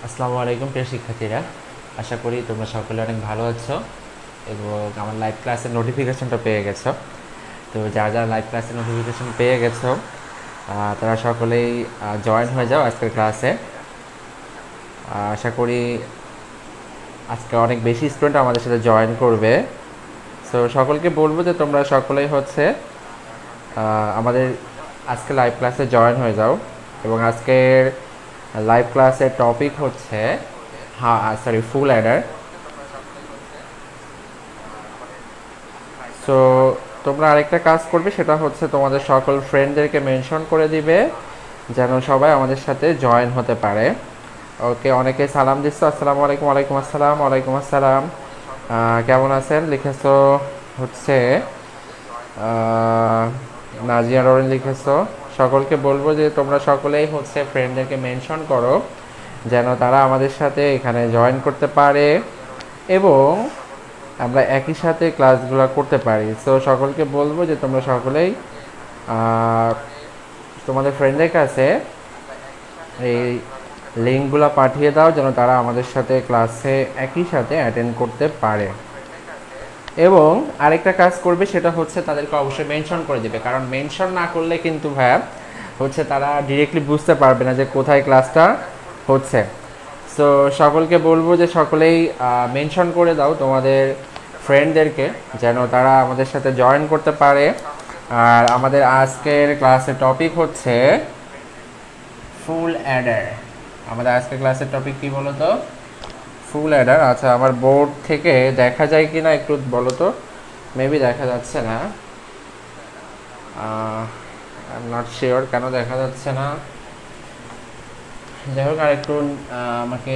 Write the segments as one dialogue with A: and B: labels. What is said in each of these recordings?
A: আসসালামু আলাইকুম প্রিয় শিক্ষার্থীরা, আশা করি তোমরা সকলে অনেক ভালো আছো এবং আমার লাইভ ক্লাসের নোটিফিকেশনটা পেয়ে গেছো। তো যারা যারা লাইভ ক্লাসের নোটিফিকেশন পেয়ে গেছো তারা সকলেই জয়েন হয়ে যাও আজকের ক্লাসে। আশা করি আজকে অনেক বেশি স্টুডেন্ট আমাদের সাথে জয়েন করবে। সো সকলকে বলবো যে তোমরা সকলেই আমাদের আজকে লাইভ ক্লাসে জয়েন হয়ে যাও। এবং আজকের লাইভ ক্লাসের টপিক হচ্ছে ফুল অ্যাডার। সো তোমরা আরেকটা কাজ করবে, সেটা হচ্ছে তোমাদের সকল ফ্রেন্ডদেরকে মেনশন করে দিবে যেন সবাই আমাদের সাথে জয়েন হতে পারে। ওকে, অনেকে সালাম দিচ্ছ, আসসালামু আলাইকুম। ওয়ালাইকুম আসসালাম। ওয়ালাইকুম আসসালাম। কেমন আছেন লিখেছো হচ্ছে নাজিয়া ররিন লিখেছো। সকলকে বলবো যে তোমরা সকলেই ফ্রেন্ডদেরকে মেনশন করো যেন তারা আমাদের সাথে এখানে জয়েন করতে পারে এবং আমরা একই সাথে ক্লাসগুলো করতে পারি। সো সকলকে বলবো যে তোমরা সকলেই তোমাদের ফ্রেন্ডদের কাছে এই লিঙ্কগুলো পাঠিয়ে দাও যেন তারা আমাদের সাথে ক্লাসে একই সাথে অ্যাটেন্ড করতে পারে। এবং আরেকটা কাজ করবে, সেটা হচ্ছে তাদেরকে অবশ্যই মেনশন করে দেবে, কারণ মেনশন না করলে কিন্তু তারা ডিরেক্টলি বুঝতে পারবে না যে কোথায় ক্লাসটা হচ্ছে। সো সকলকে বলবো যে সকলেই মেনশন করে দাও তোমাদের ফ্রেন্ডদেরকে যেন তারা আমাদের সাথে জয়েন করতে পারে। আর আমাদের আজকের ক্লাসের টপিক হচ্ছে ফুল অ্যাডার। আমাদের আজকের ক্লাসের টপিক কি বলো তো? ফুল অ্যাডার। আচ্ছা, আমার বোর্ড থেকে দেখা যায় কি না একটু বলো তো। মেবি দেখা যাচ্ছে না, আই এম নট শিওর কেন দেখা যাচ্ছে না। যাই হোক, আর একটু আমাকে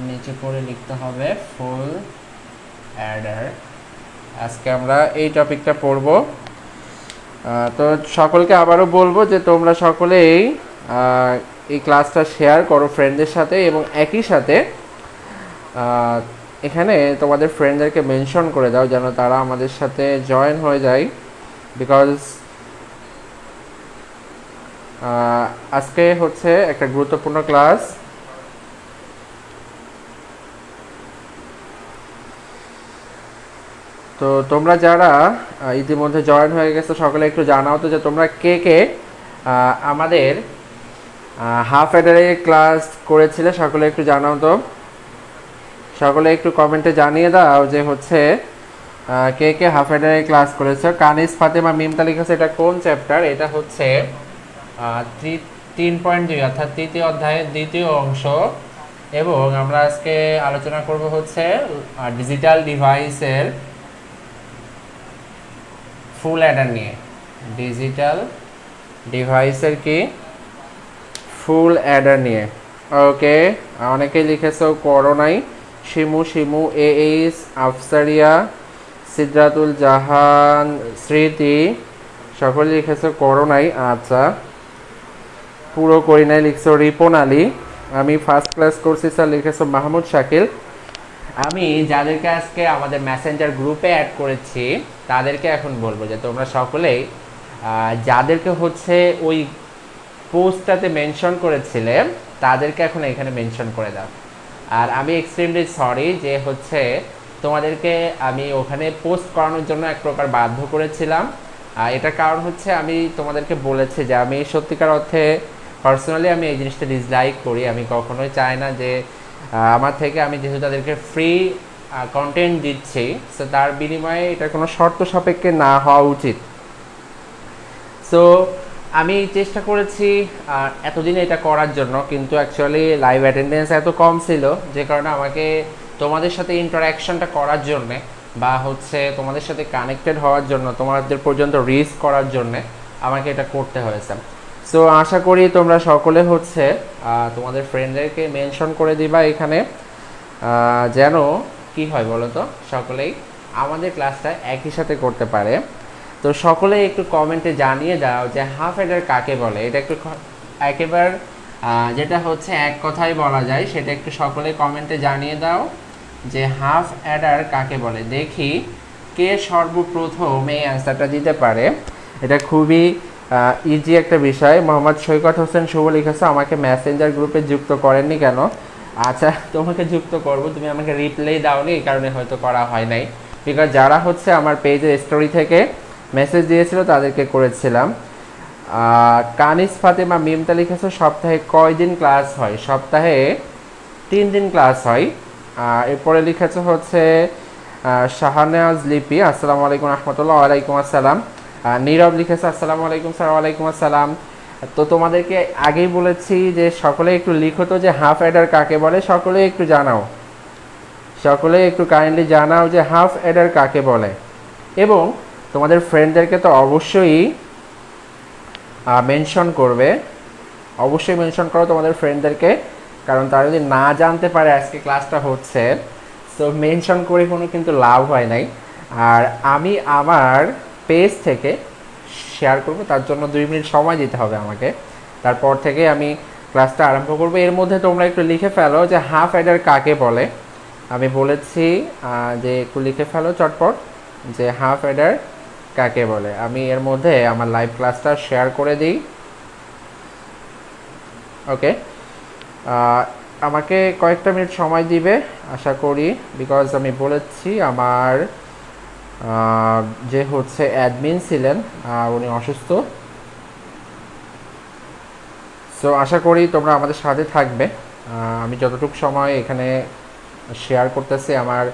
A: নিচে করে লিখতে হবে ফুল অ্যাডার। আজকে আমরা এই টপিকটা পড়ব। তো সকলকে আবারও বলবো যে তোমরা সকলেই এই ক্লাসটা শেয়ার করো ফ্রেন্ডদের সাথে এবং একই সাথে এখানে তোমাদের ফ্রেন্ডদেরকে মেনশন করে দাও যেন তারা আমাদের সাথে জয়েন হয়ে যায়। বিকজ আজকে হচ্ছে একটা গুরুত্বপূর্ণ ক্লাস। তো তোমরা যারা ইতিমধ্যে জয়েন হয়ে গেছো সকলে একটু জানাও তো যে তোমরা কে কে আমাদের হাফ অ্যাডারে ক্লাস করেছিলে। সকলে একটু জানাও তো, সকলে একটু কমেন্টে জানিয়ে দাও যে কে কে হাফ অ্যাডারে ক্লাস করেছো। কানিস ফাতেমা মিমতা লিখেছে এটা কোন চ্যাপ্টার? এটা হচ্ছে 3.2 অর্থাৎ তৃতীয় অধ্যায়ের দ্বিতীয় অংশ। এবং আমরা আজকে আলোচনা করব ডিজিটাল ডিভাইসের ফুল অ্যাডার নিয়ে। ডিজিটাল ডিভাইসের কি ফুল অ্যাডার নিয়ে। ওকে, অনেকেই লিখেছো করোনাই, শিমু এইচ আফসারিয়া, সিদ্রাতুল জাহান, স্মৃতি, সকলে লিখেছো করোনাই। আচ্ছা, পুরো করিনাই লিখছো রিপন আলী। আমি ফার্স্ট ক্লাস করছি স্যার লিখেছো মাহমুদ শাকিল। আমি যাদেরকে আজকে আমাদের মেসেঞ্জার গ্রুপে অ্যাড করেছি তাদেরকে এখন বলবো যে তোমরা সকলেই যাদেরকে ওই পোস্টটাতে মেনশন করেছিলে তাদেরকে এখন এখানে মেনশন করে দাও। আর আমি এক্সট্রিমলি সরি যে তোমাদেরকে আমি ওখানে পোস্ট করানোর জন্য এক প্রকার বাধ্য করেছিলাম। এটার কারণ আমি তোমাদেরকে বলেছি যে আমি সত্যিকার অর্থে পার্সোনালি আমি এই জিনিসটা ডিসলাইক করি। আমি কখনোই চাই না যে আমার থেকে আমি যেহেতু তাদেরকে ফ্রি কন্টেন্ট দিচ্ছি, সো তার বিনিময়ে এটা কোনো শর্ত সাপেক্ষে না হওয়া উচিত। সো আমি চেষ্টা করেছি এতদিনে এটা করার জন্য, কিন্তু অ্যাকচুয়ালি লাইভ অ্যাটেন্ডেন্স এত কম ছিল যে কারণে আমাকে তোমাদের সাথে ইন্টারাকশনটা করার জন্যে বা তোমাদের সাথে কানেক্টেড হওয়ার জন্য, তোমাদের পর্যন্ত রিচ করার জন্যে আমাকে এটা করতে হয়েছে। সো আশা করি তোমরা সকলে তোমাদের ফ্রেন্ডদেরকে মেনশন করে দিবা এখানে যেন কি হয় বলো তো, সকলেই আমাদের ক্লাসটা একই সাথে করতে পারে। তো সকলেই একটু কমেন্টে জানিয়ে দাও যে হাফ অ্যাডার কাকে বলে। এটা একটু একেবারে যেটা এক কথায় বলা যায় সেটা একটু সকলে কমেন্টে জানিয়ে দাও যে হাফ অ্যাডার কাকে বলে। দেখি কে সর্বপ্রথম এই অ্যান্সারটা দিতে পারে। এটা খুবই ইজি একটা বিষয়। মোহাম্মদ সৈকত হোসেন শুভ লিখেছে আমাকে মেসেঞ্জার গ্রুপে যুক্ত করেননি কেন? আচ্ছা তোমাকে যুক্ত করব, তুমি আমাকে রিপ্লাই দাওনি, এই কারণে হয়তো করা হয় নাই। বিকজ যারা হচ্ছে আমার পেজের স্টোরি থেকে মেসেজ দিয়েছিল তাদেরকে করেছিলাম। কানিস ফাতেমা মিমতা লিখেছে সপ্তাহে কয় দিন ক্লাস হয়? সপ্তাহে 3 দিন ক্লাস হয়। এরপরে লিখেছে হচ্ছে শাহানাজ লিপি, আসসালামু আলাইকুম রহমতুল্লাহ। ওয়ালাইকুম আসসালাম। নীরব লিখেছে আসসালামু আলাইকুম স্যার। ওয়ালাইকুম আসসালাম। তো তোমাদেরকে আগেই বলেছি যে সকলে একটু লিখো তো যে হাফ অ্যাডার কাকে বলে, সকলে একটু জানাও, সকলে একটু কাইন্ডলি জানাও যে হাফ অ্যাডার কাকে বলে। এবং তোমাদের ফ্রেন্ডদেরকে তো অবশ্যই মেনশন করবে, অবশ্যই মেনশন করো তোমাদের ফ্রেন্ডদেরকে, কারণ তারা যদি না জানতে পারে আজকে ক্লাসটা হচ্ছে, সো মেনশন করে কোনো কিন্তু লাভ হয় নাই। আর আমি আমার পেজ থেকে শেয়ার করব, তার জন্য 2 মিনিট সময় দিতে হবে আমাকে, তারপর থেকে আমি ক্লাসটা আরম্ভ করব। এর মধ্যে তোমরা একটু লিখে ফেলো যে হাফ অ্যাডার কাকে বলে। আমি বলেছি যে একটু লিখে ফেলো চটপট যে হাফ অ্যাডার কাকে বলে। আমি এর মধ্যে আমার লাইভ ক্লাসটা শেয়ার করে দিই। ওকে, আমাকে কয়েকটা মিনিট সময় দিবে আশা করি, বিকজ আমি বলেছি আমার যে হচ্ছে অ্যাডমিন ছিলেন উনি অসুস্থ। সো আশা করি তোমরা আমাদের সাথে থাকবে। আমি যতটুকু সময় এখানে শেয়ার করতেছি আমার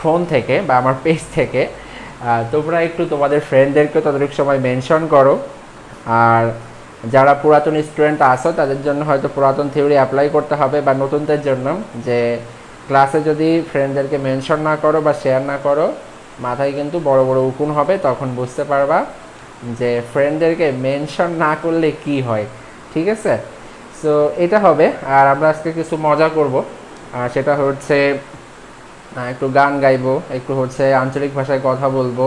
A: ফোন থেকে বা আমার পেজ থেকে, তোমরা একটু তোমাদের ফ্রেন্ডদেরকে ততটুকু সময় মেনশন করো। আর যারা পুরাতন স্টুডেন্ট আসো তাদের জন্য হয়তো পুরাতন থিওরি অ্যাপ্লাই করতে হবে, বা নতুনদের জন্য যে ক্লাসে যদি ফ্রেন্ডদেরকে মেনশন না করো বা শেয়ার না করো, মাথায় কিন্তু বড় বড় উকুন হবে, তখন বুঝতে পারবা যে ফ্রেন্ডদেরকে মেনশন না করলে কি হয়। ঠিক আছে, সো এটা হবে। আর আমরা আজকে কিছু মজা করব, সেটা হচ্ছে একটু গান গাইবো, একটু হচ্ছে আঞ্চলিক ভাষায় কথা বলবো,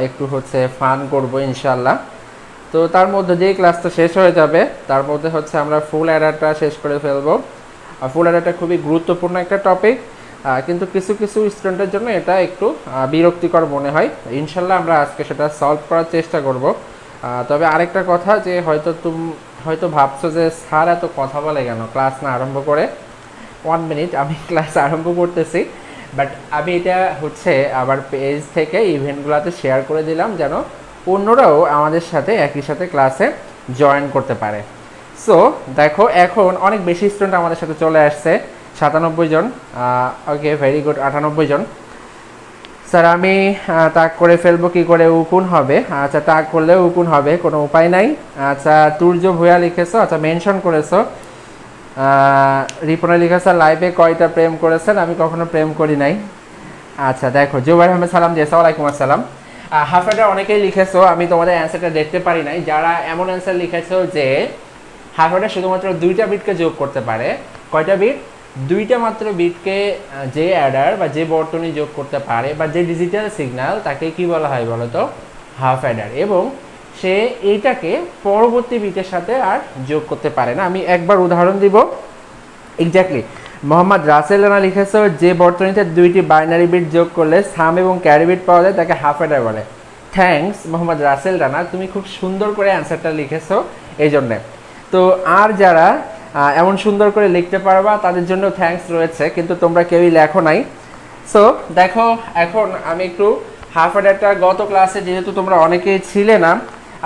A: একটু হচ্ছে ফান করব ইনশাল্লাহ। তো তার মধ্যে যেই ক্লাসটা শেষ হয়ে যাবে তার মধ্যে হচ্ছে আমরা ফুল অ্যাডারটা শেষ করে ফেলবো। ফুল অ্যাডারটা খুবই গুরুত্বপূর্ণ একটা টপিক, কিন্তু কিছু কিছু স্টুডেন্টের জন্য এটা একটু বিরক্তিকর মনে হয়। ইনশাল্লাহ আমরা আজকে সেটা সলভ করার চেষ্টা করব। তবে আরেকটা কথা, যে হয়তো ভাবছো যে স্যার এত কথা বলে কেন ক্লাস না আরম্ভ করে। 1 মিনিট, আমি ক্লাস আরম্ভ করতেছি, বাট আমি এটা হচ্ছে আবার পেজ থেকে ইভেন্টগুলোতে শেয়ার করে দিলাম যেন অন্যরাও আমাদের সাথে একই সাথে ক্লাসে জয়েন করতে পারে। সো দেখো এখন অনেক বেশি স্টুডেন্ট আমাদের সাথে চলে আসছে, 97 জন। ওকে, ভেরি গুড, 98 জন। স্যার আমি তাক করে ফেলবো, কি করে? উকুন হবে। আচ্ছা, তাক করলেও উকুন হবে, কোনো উপায় নাই। আচ্ছা, তুর্য ভূয়া লিখেছো, আচ্ছা মেনশন করেছো। রিপনে লিখেছে লাইভে কয়টা প্রেম করেছেন? আমি কখনো প্রেম করি নাই। আচ্ছা দেখো, জুবাইর আহমেদ সালাম দিয়েছে, ওয়ালাইকুম আসসালাম। হাফ অ্যাডার অনেকেই লিখেছো, আমি তোমাদের অ্যান্সারটা দেখতে পারি নাই। যারা এমন অ্যান্সার লিখেছো যে হাফ অ্যাডার শুধুমাত্র 2টা বিটকে যোগ করতে পারে, কয়টা বিট? 2টা মাত্র বিটকে যে অ্যাডার বা যে বর্তনী যোগ করতে পারে বা যে ডিজিটাল সিগন্যাল, তাকে কি বলা হয় বলো তো? Half Eder. এবং সে এইটাকে পরবর্তী বিটের সাথে আর যোগ করতে পারে না। আমি একবার উদাহরণ দিব। এক্স্যাক্টলি, মোহাম্মদ রাসেল রানা লিখেছে যে বর্তনীতে 2টি বাইনারি বিট যোগ করলে সাম এবং ক্যারি বিট পাওয়া যায় তাকে হাফ অ্যাডার বলে। থ্যাঙ্কস মোহাম্মদ রাসেল রানা, তুমি খুব সুন্দর করে অ্যান্সারটা লিখেছো এই জন্যে। তো আর যারা এমন সুন্দর করে লিখতে পারবা তাদের জন্য থ্যাঙ্কস রয়েছে, কিন্তু তোমরা কেউই লেখো নাই। সো দেখো, এখন আমি একটু হাফ অ্যাডারটা গত ক্লাসে যেহেতু তোমরা অনেকেই ছিলে না,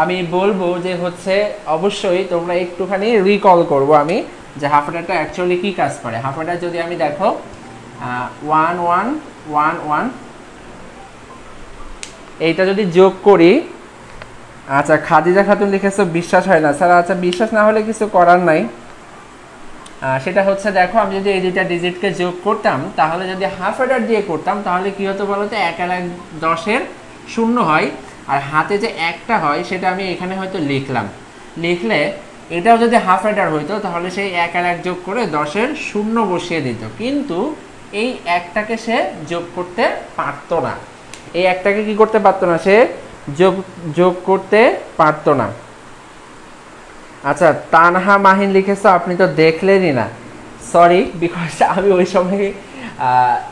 A: আমি বলবো যে হচ্ছে অবশ্যই তোমরা একটুখানি রিকল করবো আমি যে হাফ অ্যাডারটা অ্যাকচুয়ালি কী কাজ করে। হাফ অ্যাডার যদি আমি দেখো 1 1 1 1 এইটা যদি যোগ করি, আচ্ছা খাদিজা খাতুন লিখেছো বিশ্বাস হয় না স্যার। আচ্ছা, বিশ্বাস না হলে কিছু করার নাই। সেটা হচ্ছে দেখো, আমি যদি এই 2টা ডিজিটকে যোগ করতাম, তাহলে যদি হাফ অ্যাডার দিয়ে করতাম তাহলে কি হতো বলো তো? 1 আর 1 10-এর 0 হয়, আর হাতে যে একটা হয় সেটা আমি এখানে হয়তো লিখলাম। লিখলে এটাও যদি হাফ অ্যাডার হইতো তাহলে সেই 1 আর 1 যোগ করে 10-এর 0 বসিয়ে দিত, কিন্তু এই একটাকে সে যোগ করতে পারতো না। এই একটাকে কি করতে পারতো না? সে যোগ করতে পারতো না। আচ্ছা, তানহা মাহিন লিখেছো আপনি তো দেখলেনই না। সরি, বিকজ আমি ওই সময়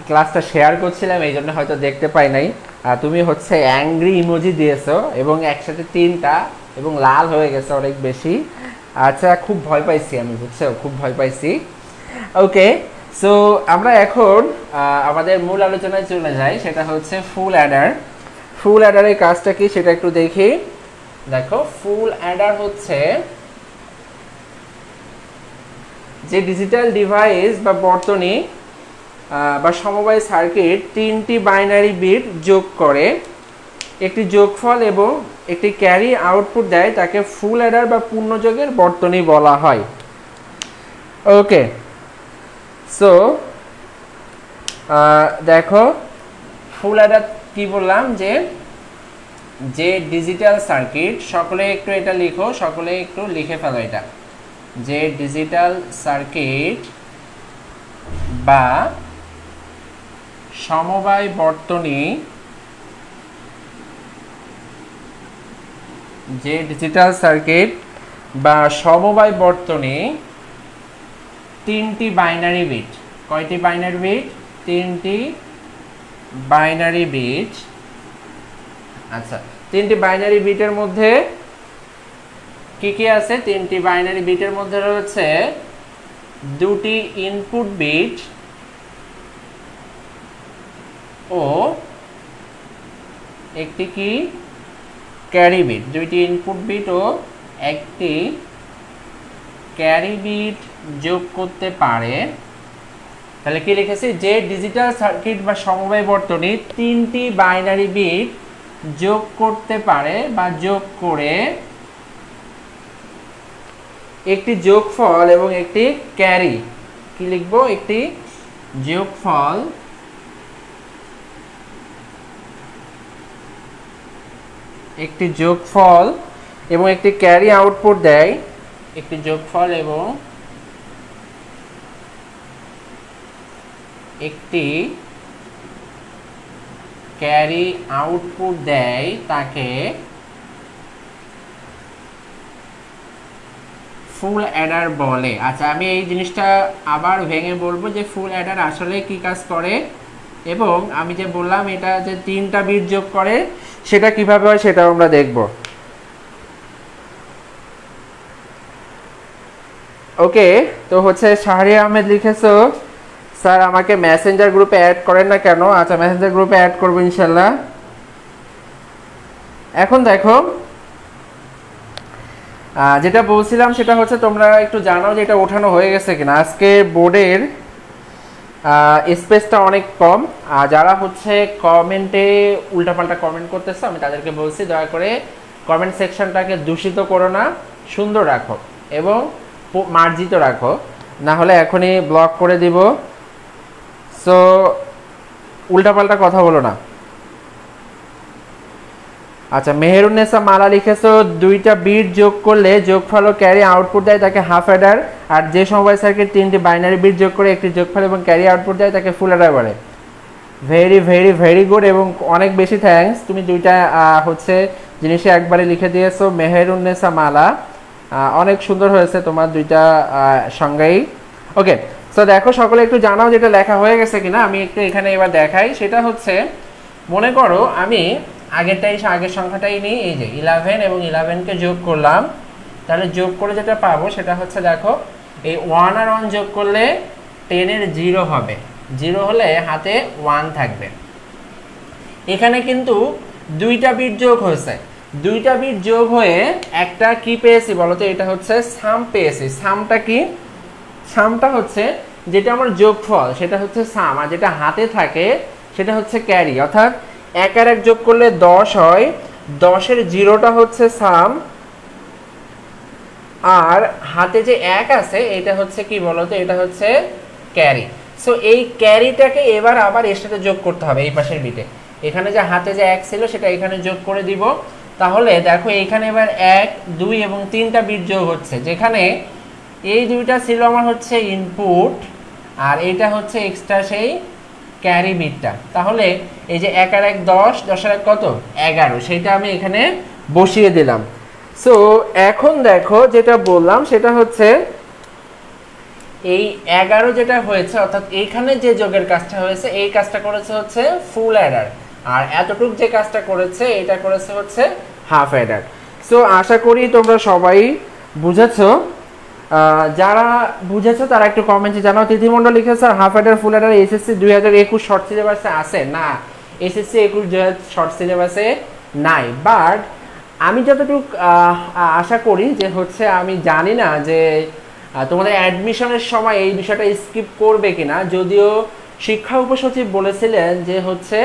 A: ক্লাসটা শেয়ার করছিলাম, এই জন্য হয়তো দেখতে পাই নাই। তুমি হচ্ছে অ্যাংরি ইমোজি দিয়েছো এবং একসাথে 3টা, এবং লাল হয়ে গেছে অনেক বেশি। আচ্ছা, খুব ভয় পাইছি আমি, বুঝছো, খুব ভয় পাইছি। ওকে, সো আমরা এখন আমাদের মূল আলোচনায় চলে যাই, সেটা হচ্ছে ফুল অ্যাডার। ফুল অ্যাডারের কাজটা কি সেটা একটু দেখি। দেখো, ফুল অ্যাডার হচ্ছে যে ডিজিটাল ডিভাইস বা বর্তনী বা সমবায় সার্কিট 3টি বাইনারি বিট যোগ করে একটি যোগফল এবং একটি ক্যারি আউটপুট দেয়, তাকে ফুল অ্যাডার বা পূর্ণযোগের বর্তনী বলা হয়। ওকে, সো দেখো ফুল অ্যাডার কি বললাম, যে ডিজিটাল সার্কিট, সকলে একটু এটা লিখো, সকলে একটু লিখে ফেলো এটা, যে ডিজিটাল সার্কিট বা সমবায় বর্তনী, যে ডিজিটাল সার্কিট বা সমবায় বর্তনী 3টি বাইনারি বিট। কয়টি বাইনারি বিট? 3টি বাইনারি বিট। আচ্ছা, 3টি বাইনারি বিটের মধ্যে কি কি আছে? 3টি বাইনারি বিটের মধ্যে রয়েছে 2টি ইনপুট বিট ও একটি কি ক্যারি বিট। 2টি ইনপুট বিট ও একটি ক্যারি বিট যোগ করতে পারে। তাহলে কি লিখেছি? যে ডিজিটাল সার্কিট বা সমবায় বর্তনী 3টি বাইনারি বিট যোগ করতে পারে বা যোগ করে একটি যোগফল এবং একটি ক্যারি, কি লিখবো? একটি যোগফল এবং একটি ক্যারি আউটপুট দেয়। একটি যোগফল এবং একটি ক্যারি আউটপুট দেয়, তাকে ফুল অ্যাডার বলে। আচ্ছা, আমি এই জিনিসটা আবার ভেঙে বলবো যে ফুল অ্যাডার আসলে কি কাজ করে, এবং আমি যে বললাম এটা যে 3টা বিট যোগ করে সেটা কিভাবে হয় সেটাও আমরা দেখব। ওকে, তো হচ্ছে শাহরিয়া আহমেদ লিখেছো, স্যার আমাকে মেসেঞ্জার গ্রুপে অ্যাড করেন না কেন? আচ্ছা, মেসেঞ্জার গ্রুপে অ্যাড করবো ইনশাল্লাহ। এখন দেখো, যেটা বলছিলাম সেটা হচ্ছে তোমরা একটু জানাও যে এটা ওঠানো হয়ে গেছে কিনা। আজকে বোর্ডের স্পেসটা অনেক কম, আর যারা হচ্ছে কমেন্টে উল্টাপাল্টা কমেন্ট করতেছে আমি তাদেরকে বলছি দয়া করে কমেন্ট সেকশনটাকে দূষিত করো না, সুন্দর রাখো এবং মার্জিত রাখো, না হলে এখনই ব্লক করে দিব। সো উল্টাপাল্টা কথা বলো না। আচ্ছা, মেহেরুন্নেসা মালা লিখেছো 2টা বিট যোগ করলে যোগফল ও ক্যারি আউটপুট দেয়, তাকে হাফ অ্যাডার। আর যে সমবায় সার্কিট 3টি বাইনারি বিট যোগ করে একটি যোগফল এবং ক্যারি আউটপুট দেয়, তাকে ফুল অ্যাডার বলে। ভেরি ভেরি ভেরি গুড এবং অনেক বেশি থ্যাঙ্কস, তুমি 2টা হচ্ছে জিনিসে একবারে লিখে দিয়েছো। মেহেরুন্নেসা মালা, অনেক সুন্দর হয়েছে তোমার 2টা সংজ্ঞাই। ওকে, সো দেখো সকলে একটু জানাও যেটা লেখা হয়ে গেছে কিনা। আমি একটু এখানে এবার দেখাই, সেটা হচ্ছে মনে করো আমি আগের সংখ্যাটাই নিই, এই যে 11 এবং 11কে যোগ করলাম, তাহলে যোগ করে যেটা পাবো সেটা হচ্ছে দেখো, এই 1 আর 1 যোগ করলে 10 এর 0 হবে, 0 হলে হাতে 1 থাকবে। এখানে কিন্তু 2টা বিট যোগ হয়েছে, 2টা বিট যোগ হয়ে একটা কি পেয়েছি বলতো? এটা হচ্ছে সাম পেয়েছি। সামটা কি? সামটা হচ্ছে যেটা আমার যোগফল সেটা হচ্ছে সাম, আর যেটা হাতে থাকে সেটা হচ্ছে ক্যারি। অর্থাৎ 1 আর 1 যোগ করলে 10 হয়, 10 এর 0টা হচ্ছে সাম, আর হাতে যে 1 আছে এটা হচ্ছে কি বলতো? এটা হচ্ছে ক্যারি। সো এই ক্যারিটাকে এবার আবার এর সাথে যোগ করতে হবে এই পাশের বিটে। এখানে যে হাতে যে 1 ছিল সেটা এখানে যোগ করে দিব। তাহলে দেখো এইখানে এবার 1, 2 এবং 3টা বিট যোগ হচ্ছে, যেখানে এই 2টা ছিল আমার হচ্ছে ইনপুট আর এইটা হচ্ছে এক্সট্রা সেই ক্যারি বিটটা। তাহলে এই যে 1 আর 1 10, 10 আর 1 কত? 11, সেটা আমি এখানে বসিয়ে দিলাম। সো এখন দেখো যেটা বললাম সেটা হচ্ছে এই 11 যেটা হয়েছে, অর্থাৎ এইখানে যে যোগের কাজটা হয়েছে এই কাজটা করেছে হচ্ছে ফুল অ্যাডার, আর এতটুক যে কাজটা করেছে এটা করেছে হচ্ছে হাফ অ্যাডার। সো আশা করি তোমরা সবাই বুঝেছো। যারা বুঝেছো তারা একটু কমেন্টে জানাও। তিথিমণ্ডল লিখেছে স্যার হাফ অ্যাডার ফুল অ্যাডার এসএসসি 2021 শর্ট সিলেবাসে আছে না, এসএসসি 21 শর্ট সিলেবাসে নাই। বাট আমি যতটুকু আশা করি যে হচ্ছে, আমি জানি না যে তোমাদের অ্যাডমিশনের সময় এই বিষয়টা স্কিপ করবে কিনা, যদিও শিক্ষা উপসচিব বলেছিলেন যে হচ্ছে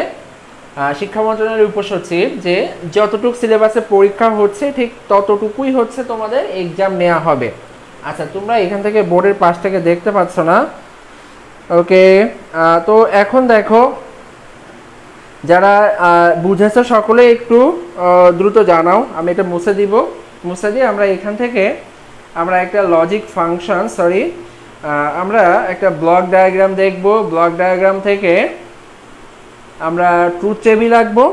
A: শিক্ষা মন্ত্রণালয়ের উপসচিব যে যতটুকু সিলেবাসে পরীক্ষা হচ্ছে ঠিক ততটুকুই হচ্ছে তোমাদের এক্সাম নেওয়া হবে। আচ্ছা, তোমরা এখান থেকে বোর্ডের পাশটাকে দেখতে পাচ্ছ না? ওকে, তো এখন দেখো যারা বুঝেছো সকলে একটু দ্রুত জানাও। আমি এটা মুছে দিব, মুছে দিয়ে আমরা এখান থেকে আমরা একটা লজিক ফাংশন আমরা একটা ব্লক ডায়াগ্রাম দেখব। ব্লক ডায়াগ্রাম থেকে আমরা ট্রুথ টেবিল আঁকবো।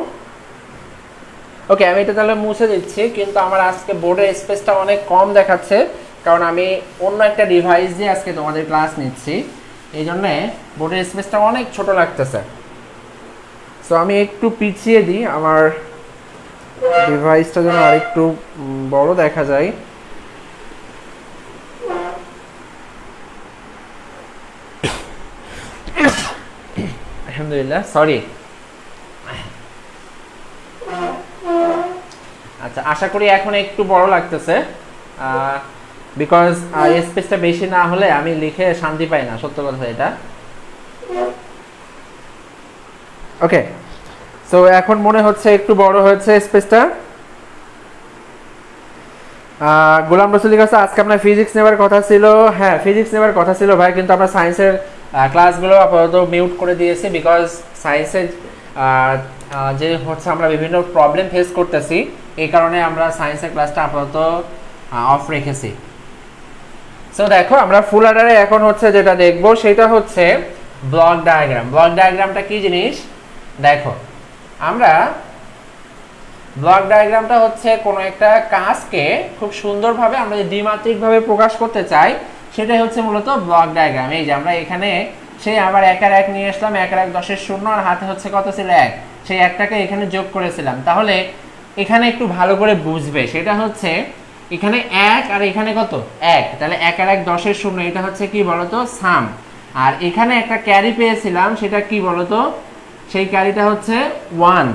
A: ওকে, আমি এটা তাহলে মুছে দিচ্ছি, কিন্তু আমার আজকে বোর্ডের স্পেসটা অনেক কম দেখাচ্ছে, কারণ আমি অন্য একটা ডিভাইস দিয়ে আজকে তোমাদের ক্লাস নিচ্ছি, এই জন্যে বোর্ডের স্পেসটা অনেক ছোট লাগতেছে। সো আমি একটু পিছিয়ে দিই, আমার ডিভাইসটা যেন আরেকটু বড় দেখা যায়। আলহামদুলিল্লাহ, সরি। আচ্ছা, আশা করি এখন একটু বড় লাগতেছে, বিকজ স্পেসটা বেশি না হলে আমি লিখে শান্তি পাই না, সত্য কথা এটা। ওকে, সো এখন মনে হচ্ছে একটু বড় হয়েছে স্পেসটা। গোলাম রসুলি কাছে আজকে আপনার ফিজিক্স নেওয়ার কথা ছিল। হ্যাঁ, ফিজিক্স নেওয়ার কথা ছিল ভাই, কিন্তু আমরা সায়েন্সের ক্লাসগুলো আপাতত মিউট করে দিয়েছি, বিকজ সায়েন্সের যে হচ্ছে আমরা বিভিন্ন প্রবলেম ফেস করতেছি, এই কারণে আমরা সায়েন্সের ক্লাসটা আপাতত অফ রেখেছি। সো দেখো, আমরা ফুল অ্যাডারে এখন হচ্ছে যেটা দেখবো সেটা হচ্ছে ব্লক ডায়াগ্রাম। ব্লক ডায়াগ্রামটা কি জিনিস দেখো, আমরা ব্লক ডায়াগ্রামটা হচ্ছে কোনো একটা কাজকে খুব সুন্দরভাবে আমরা যদি দ্বিমাত্রিকভাবে প্রকাশ করতে চাই, সেটাই হচ্ছে মূলত ব্লক ডায়াগ্রাম। এই যে আমরা এখানে সেই আবার 1 আর 1 নিয়ে আসলাম, 1 আর 1 10 এর 0, আর হাতে হচ্ছে কত ছিল 1, সেই 1টাকে এখানে যোগ করেছিলাম। তাহলে এখানে একটু ভালো করে বুঝবে, সেটা হচ্ছে এখানে 1 আর এখানে কত 1, তাহলে 1 আর 1 10 এর 0, এটা হচ্ছে কি বলতো সাম। আর এখানে একটা ক্যারি পেয়েছিলাম, সেটা কি বলতো, সেই ক্যারিটা হচ্ছে 1।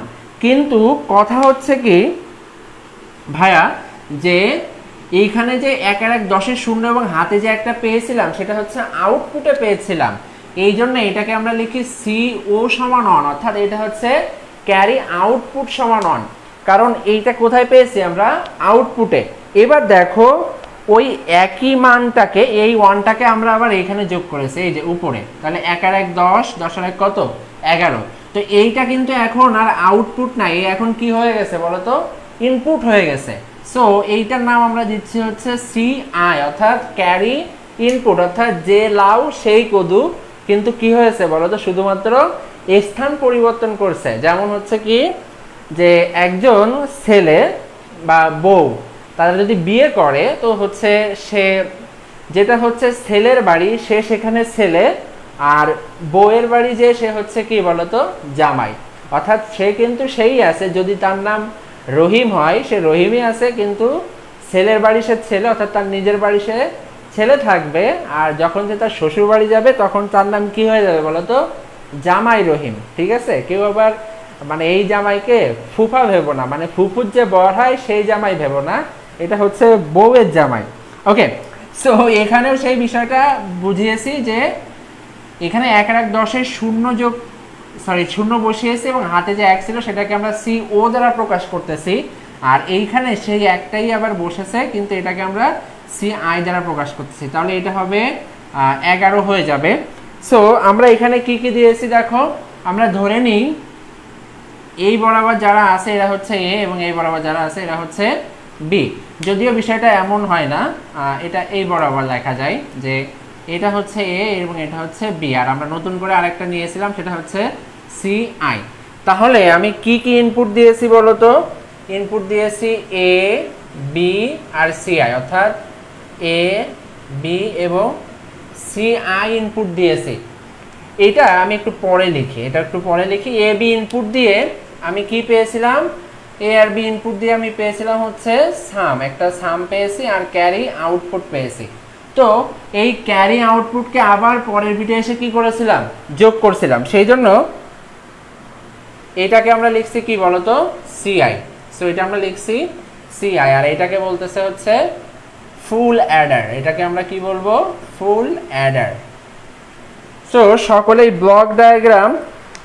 A: কিন্তু কথা হচ্ছে কি ভাইয়া, যে এইখানে যে 1 আর 1 10 এর 0 এবং হাতে যে একটা পেয়েছিলাম সেটা হচ্ছে আউটপুটে পেয়েছিলাম, এই জন্য এটাকে আমরা লিখি CO সমান 1, অর্থাৎ এটা হচ্ছে ক্যারি আউটপুট সমান 1, কারণ এইটা কোথায় পেয়েছি আমরা আউটপুটে। এবার দেখো ওই একই মানটাকে, এই 1টাকে আমরা আবার এইখানে যোগ করেছি এই যে উপরে, তাহলে 1 আর 1 10, 10 আর 1 কত 11। তো এইটা কিন্তু এখন আর আউটপুট নাই, এখন কি হয়ে গেছে বলতো, ইনপুট হয়ে গেছে। সো এইটার নাম আমরা দিচ্ছি হচ্ছে CI, অর্থাৎ ক্যারি ইনপুট, অর্থাৎ যে লাউ সেই কদু, কিন্তু কি হয়েছে বলতো, শুধুমাত্র স্থান পরিবর্তন করছে। যেমন হচ্ছে কি যে একজন ছেলে বা বউ তারা যদি বিয়ে করে, তো হচ্ছে সে যেটা হচ্ছে ছেলের বাড়ি সে সেখানে ছেলে, আর বউয়ের বাড়ি যে সে হচ্ছে কি বলতো জামাই, অর্থাৎ সে কিন্তু সেই আছে, যদি তার নাম রহিম হয় সে রহিমই আছে, কিন্তু ছেলের বাড়ি সে ছেলে, অর্থাৎ তার নিজের বাড়ি সে ছেলে থাকবে, আর যখন সে তার শ্বশুর বাড়ি যাবে তখন তার নাম কি হয়ে যাবে বলতো, জামাই রহিম। ঠিক আছে, কেউ আবার মানে এই জামাইকে ফুফা ভেবো না, মানে ফুফুর যে বর হয় সেই জামাই ভেবো না, এটা হচ্ছে বউয়ের জামাই। ওকে, সো এখানেও সেই বিষয়টা বুঝিয়েছি যে এখানে 1 আর 1 10 এর 0 বসিয়েছি এবং হাতে যে 1 ছিল সেটাকে আমরা CO দ্বারা প্রকাশ করতেছি, আর এইখানে সেই একটাই আবার বসেছে, কিন্তু এটাকে আমরা CI দ্বারা প্রকাশ করতেছি, তাহলে এটা হবে 11 হয়ে যাবে। সো আমরা এখানে কি কি দিয়েছি দেখো, আমরা ধরে নিই এই বরাবর যারা আছে এরা হচ্ছে A এবং এই বরাবর যারা আছে এরা হচ্ছে B, যদিও বিষয়টা এমন হয় না, এটা এই বরাবর লেখা যায় যে এটা হচ্ছে A এবং এটা হচ্ছে B, আর আমরা নতুন করে আরেকটা নিয়েছিলাম সেটা হচ্ছে CI। তাহলে আমি কি কি ইনপুট দিয়েছি বলতো, ইনপুট দিয়েছি A B আর CI, অর্থাৎ A B এবং CI ইনপুট দিয়েছি। এটা আমি একটু পরে লিখি, A B ইনপুট দিয়ে আমি কি পেয়েছিলাম, A আর B ইনপুট দিয়ে আমি পেয়েছিলাম হচ্ছে সাম, একটা সাম পেয়েছি আর ক্যারি আউটপুট পেয়েছি। তো এই ক্যারি আউটপুটকে আবার পরের বিটে এসে কি করেছিলাম, যোগ করছিলাম, সেই জন্য এটাকে আমরা লিখছি কি বলতো, সিআই। সো এটা আমরা লিখছি সিআই, আর এটাকে বলতেছে হচ্ছে ফুল অ্যাডার। এটাকে আমরা কি বলবো, ফুল অ্যাডার। সো সকলেই ব্লক ডায়াগ্রাম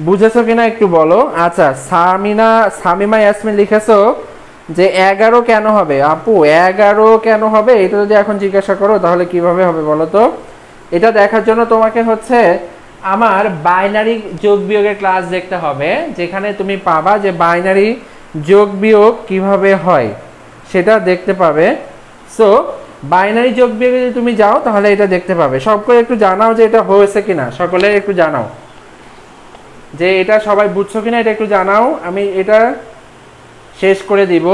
A: বুঝেছো কিনা একটু বলো। আচ্ছা, সামিমা ইয়াসমিন লিখেছো যে 11 কেন হবে আপু, 11 কেন হবে, এটা যদি এখন জিজ্ঞাসা করো তাহলে কিভাবে হবে বলো তো। এটা দেখার জন্য তোমাকে হচ্ছে আমার বাইনারি যোগ বিয়োগের ক্লাস দেখতে হবে, যেখানে তুমি পাবা যে বাইনারি যোগ বিয়োগ কিভাবে হয় সেটা দেখতে পাবে। সো বাইনারি যোগ বিয়োগে যদি তুমি যাও তাহলে এটা দেখতে পাবে। সকলে একটু জানাও যে এটা হয়েছে কিনা, সকলে একটু জানাও যে এটা সবাই বুঝছো কিনা, এটা একটু জানাও, আমি এটা শেষ করে দিব।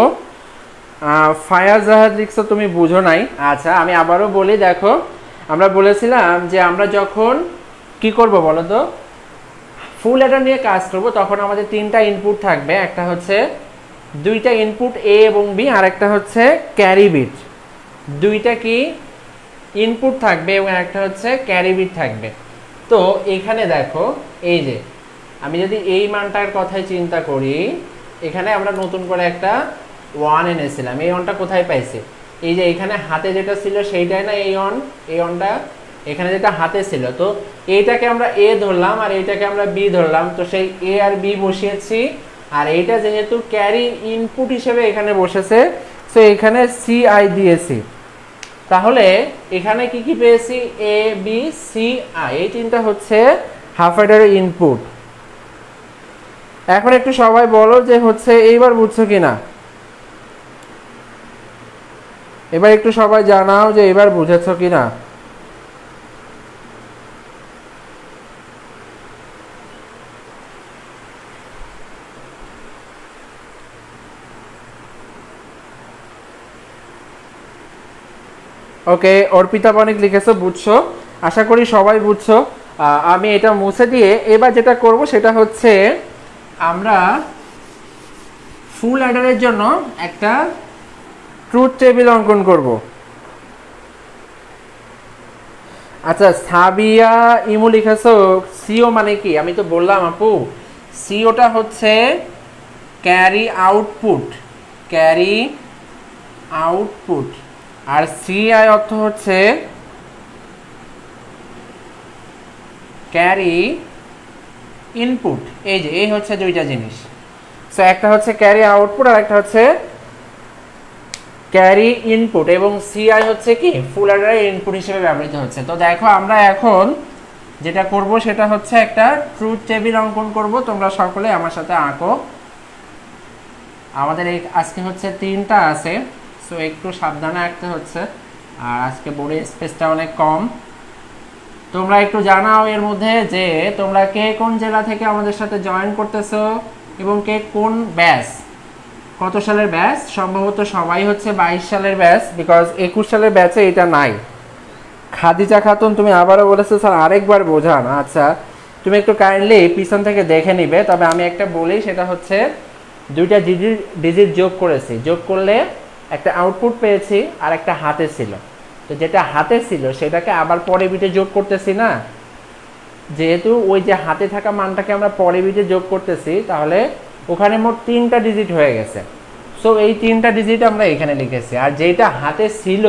A: ফায়াজ জাহাদ লিখছো তুমি বুঝো নাই। আচ্ছা আমি আবারও বলি, দেখো আমরা বলেছিলাম যে আমরা যখন কি করব বলো তো, ফুল অ্যাডার নিয়ে কাজ করব, তখন আমাদের 3টা ইনপুট থাকবে, একটা হচ্ছে 2টা ইনপুট এ এবং বি, আর একটা হচ্ছে ক্যারি বিট। 2টা কি ইনপুট থাকবে এবং একটা হচ্ছে ক্যারি বিট থাকবে। তো এখানে দেখো, এই যে আমি যদি এই মানটার কথাই চিন্তা করি, এখানে আমরা নতুন করে একটা 1 এনেছিলাম, এই 1টা কোথায় পাইছি, এই যে এখানে হাতে যেটা ছিল সেইটাই না, এই 1টা এখানে যেটা হাতে ছিল। তো এইটাকে আমরা এ ধরলাম আর এইটাকে আমরা বি ধরলাম, তো সেই এ আর বি বসিয়েছি, আর এইটা যেহেতু ক্যারি ইনপুট হিসেবে এখানে বসেছে, সো এখানে সিআই দিয়েছি। তাহলে এখানে কি কি পেয়েছি, এ বি সি আই, এই 3টা হচ্ছে হাফ অ্যাডারের ইনপুট। এখন একটু সবাই বলো যে হচ্ছে এইবার বুঝছো কিনা, এবার একটু সবাই জানাও যে এবার বুঝেছো কিনা। ওকে, অর্পিতা বণিক লিখেছো বুঝছো, আশা করি সবাই বুঝছো। আমি এটা মুছে দিয়ে এবার যেটা করব সেটা হচ্ছে আমরা ফুল অ্যাডারের জন্য একটা ট্রুথ টেবিল অঙ্কন করব। আচ্ছা সাবিয়া ইমু লিখেছো সিও মানে কি, আমি তো বললাম আপু সিওটা হচ্ছে ক্যারি আউটপুট, ক্যারি আউটপুট, আর সিআই অর্থ হচ্ছে ক্যারি ইনপুট। এই যে এই হচ্ছে 2টা জিনিস। সো একটা হচ্ছে ক্যারি আউটপুট আর একটা হচ্ছে ক্যারি ইনপুট, এবং সিআই হচ্ছে কি ফুল অ্যাডারের ইনপুট হিসেবে ব্যবহৃত হচ্ছে। তো দেখো আমরা এখন যেটা করব সেটা হচ্ছে একটা ট্রুথ টেবিল অঙ্কন করব। তোমরা সকলে আমার সাথে আঁকো। আমাদের এই আজকে হচ্ছে 3টা আছে, সো একটু সাবধানে আঁকতে হচ্ছে, আর আজকে বোর্ডের স্পেসটা অনেক কম। তোমরা একটু জানাও এর মধ্যে যে তোমরা কে কোন জেলা থেকে আমাদের সাথে জয়েন করতেছো এবং কে কোন ব্যাচ, কত সালের ব্যাচ। সম্ভবত সবাই হচ্ছে 22 সালের ব্যাচ, বিকজ 21 সালের ব্যাচে এটা নাই। খাদিজা খাতুন তুমি আবারও বলেছো স্যার আরেকবার বোঝান। আচ্ছা তুমি একটু কাইন্ডলি পিছন থেকে দেখে নিবে। তবে আমি একটা বলি, সেটা হচ্ছে 2টা ডিজিট যোগ করেছি, যোগ করলে একটা আউটপুট পেয়েছি আর একটা হাতে ছিল। তো যেটা হাতে ছিল সেটাকে আবার পরে বিটে যোগ করতেছি না, যেহেতু ওই যে হাতে থাকা মানটাকে আমরা পরে বিটে যোগ করতেছি, তাহলে ওখানে মোট 3টা ডিজিট হয়ে গেছে। সো এই 3টা ডিজিট আমরা এখানে লিখেছি, আর যেটা হাতে ছিল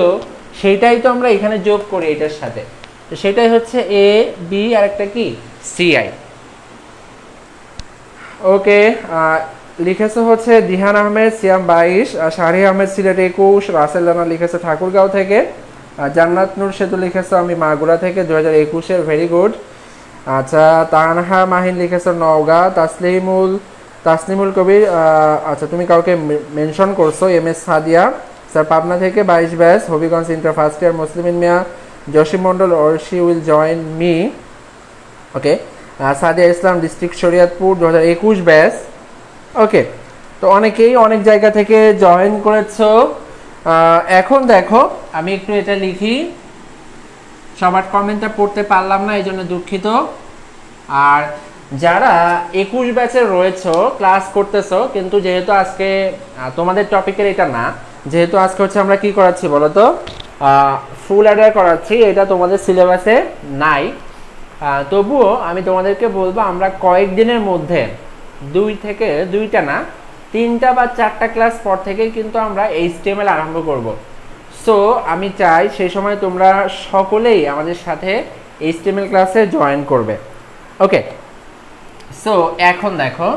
A: সেইটাই তো আমরা এখানে যোগ করি এটার সাথে। তো সেটাই হচ্ছে এ বি আর একটা কি সিআই। ওকে, লিখেছে হচ্ছে দিহান আহমেদ সিয়াম 22, শাহরি আহমেদ সিলেট 21, রাসেল রানা লিখেছে ঠাকুরগাঁও থেকে, জান্নাত নূর সেতু লিখেছে আমি মাগুরা থেকে 2021-এর, ভেরি গুড। আচ্ছা তানহা মাহিন লিখেছে নওগাঁ, তাসনিমুল কবির, আচ্ছা তুমি কাউকে মেনশন করছো, M S Sadia sir Pabna থেকে 22 batch, Habiganj inter first year, Muslimin Mia, Jasim Mondal or she will join me. Okay, Sadia Islam district Shariatpur 2021 batch. Okay, তো অনেকেই অনেক জায়গা থেকে জয়েন করেছো। এখন দেখো আমি একটু এটা লিখি, সবার কমেন্টটা পড়তে পারলাম না এই জন্য দুঃখিত। আর যারা 21 ব্যাচে রয়েছো ক্লাস করতেছো, কিন্তু যেহেতু আজকে তোমাদের টপিকের এটা না, যেহেতু আজকে হচ্ছে আমরা কি করাচ্ছি বলো তো, ফুল অ্যাডার করাচ্ছি, এটা তোমাদের সিলেবাসে নাই। তবুও আমি তোমাদেরকে বলবো আমরা কয়েকদিনের মধ্যে 2টা না 3টা বা 4টা ক্লাস পর থেকেই কিন্তু আমরা HTML আরম্ভ করব। সো আমি চাই সেই সময় তোমরা সকলেই আমাদের সাথে HTML ক্লাসে জয়েন করবে। ওকে, সো এখন দেখো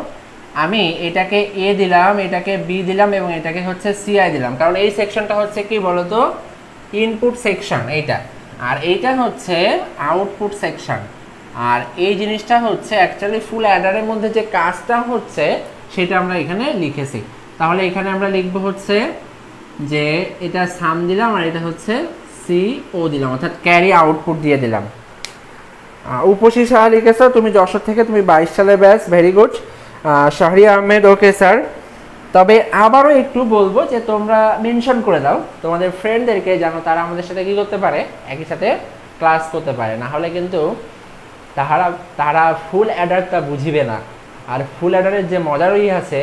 A: আমি এটাকে A দিলাম, এটাকে B দিলাম এবং এটাকে হচ্ছে CI দিলাম, কারণ এই সেকশনটা হচ্ছে কি বলতো ইনপুট সেকশন এইটা, আর এইটা হচ্ছে আউটপুট সেকশন। আর এই জিনিসটা হচ্ছে অ্যাকচুয়ালি ফুল অ্যাডারের মধ্যে যে কাজটা হচ্ছে সেটা আমরা এখানে লিখেছি। তাহলে এখানে আমরা লিখবো হচ্ছে যে এটা সাম দিলাম আর এটা হচ্ছে CO দিলাম, অর্থাৎ ক্যারি আউটপুট দিয়ে দিলাম। উপসী সাহা লিখেছ তুমি যশোর থেকে, তুমি 22 সালের batch, very good. Shahria Ahmed, okay sir. তবে আবারও একটু বলবো যে তোমরা মেনশন করে দাও তোমাদের ফ্রেন্ডদেরকে, যেন তারা আমাদের সাথে কি করতে পারে, একই সাথে ক্লাস করতে পারে, না হলে কিন্তু তারা ফুল অ্যাডারটা বুঝিবে না। আর ফুল অ্যাডারের যে মজারই আছে,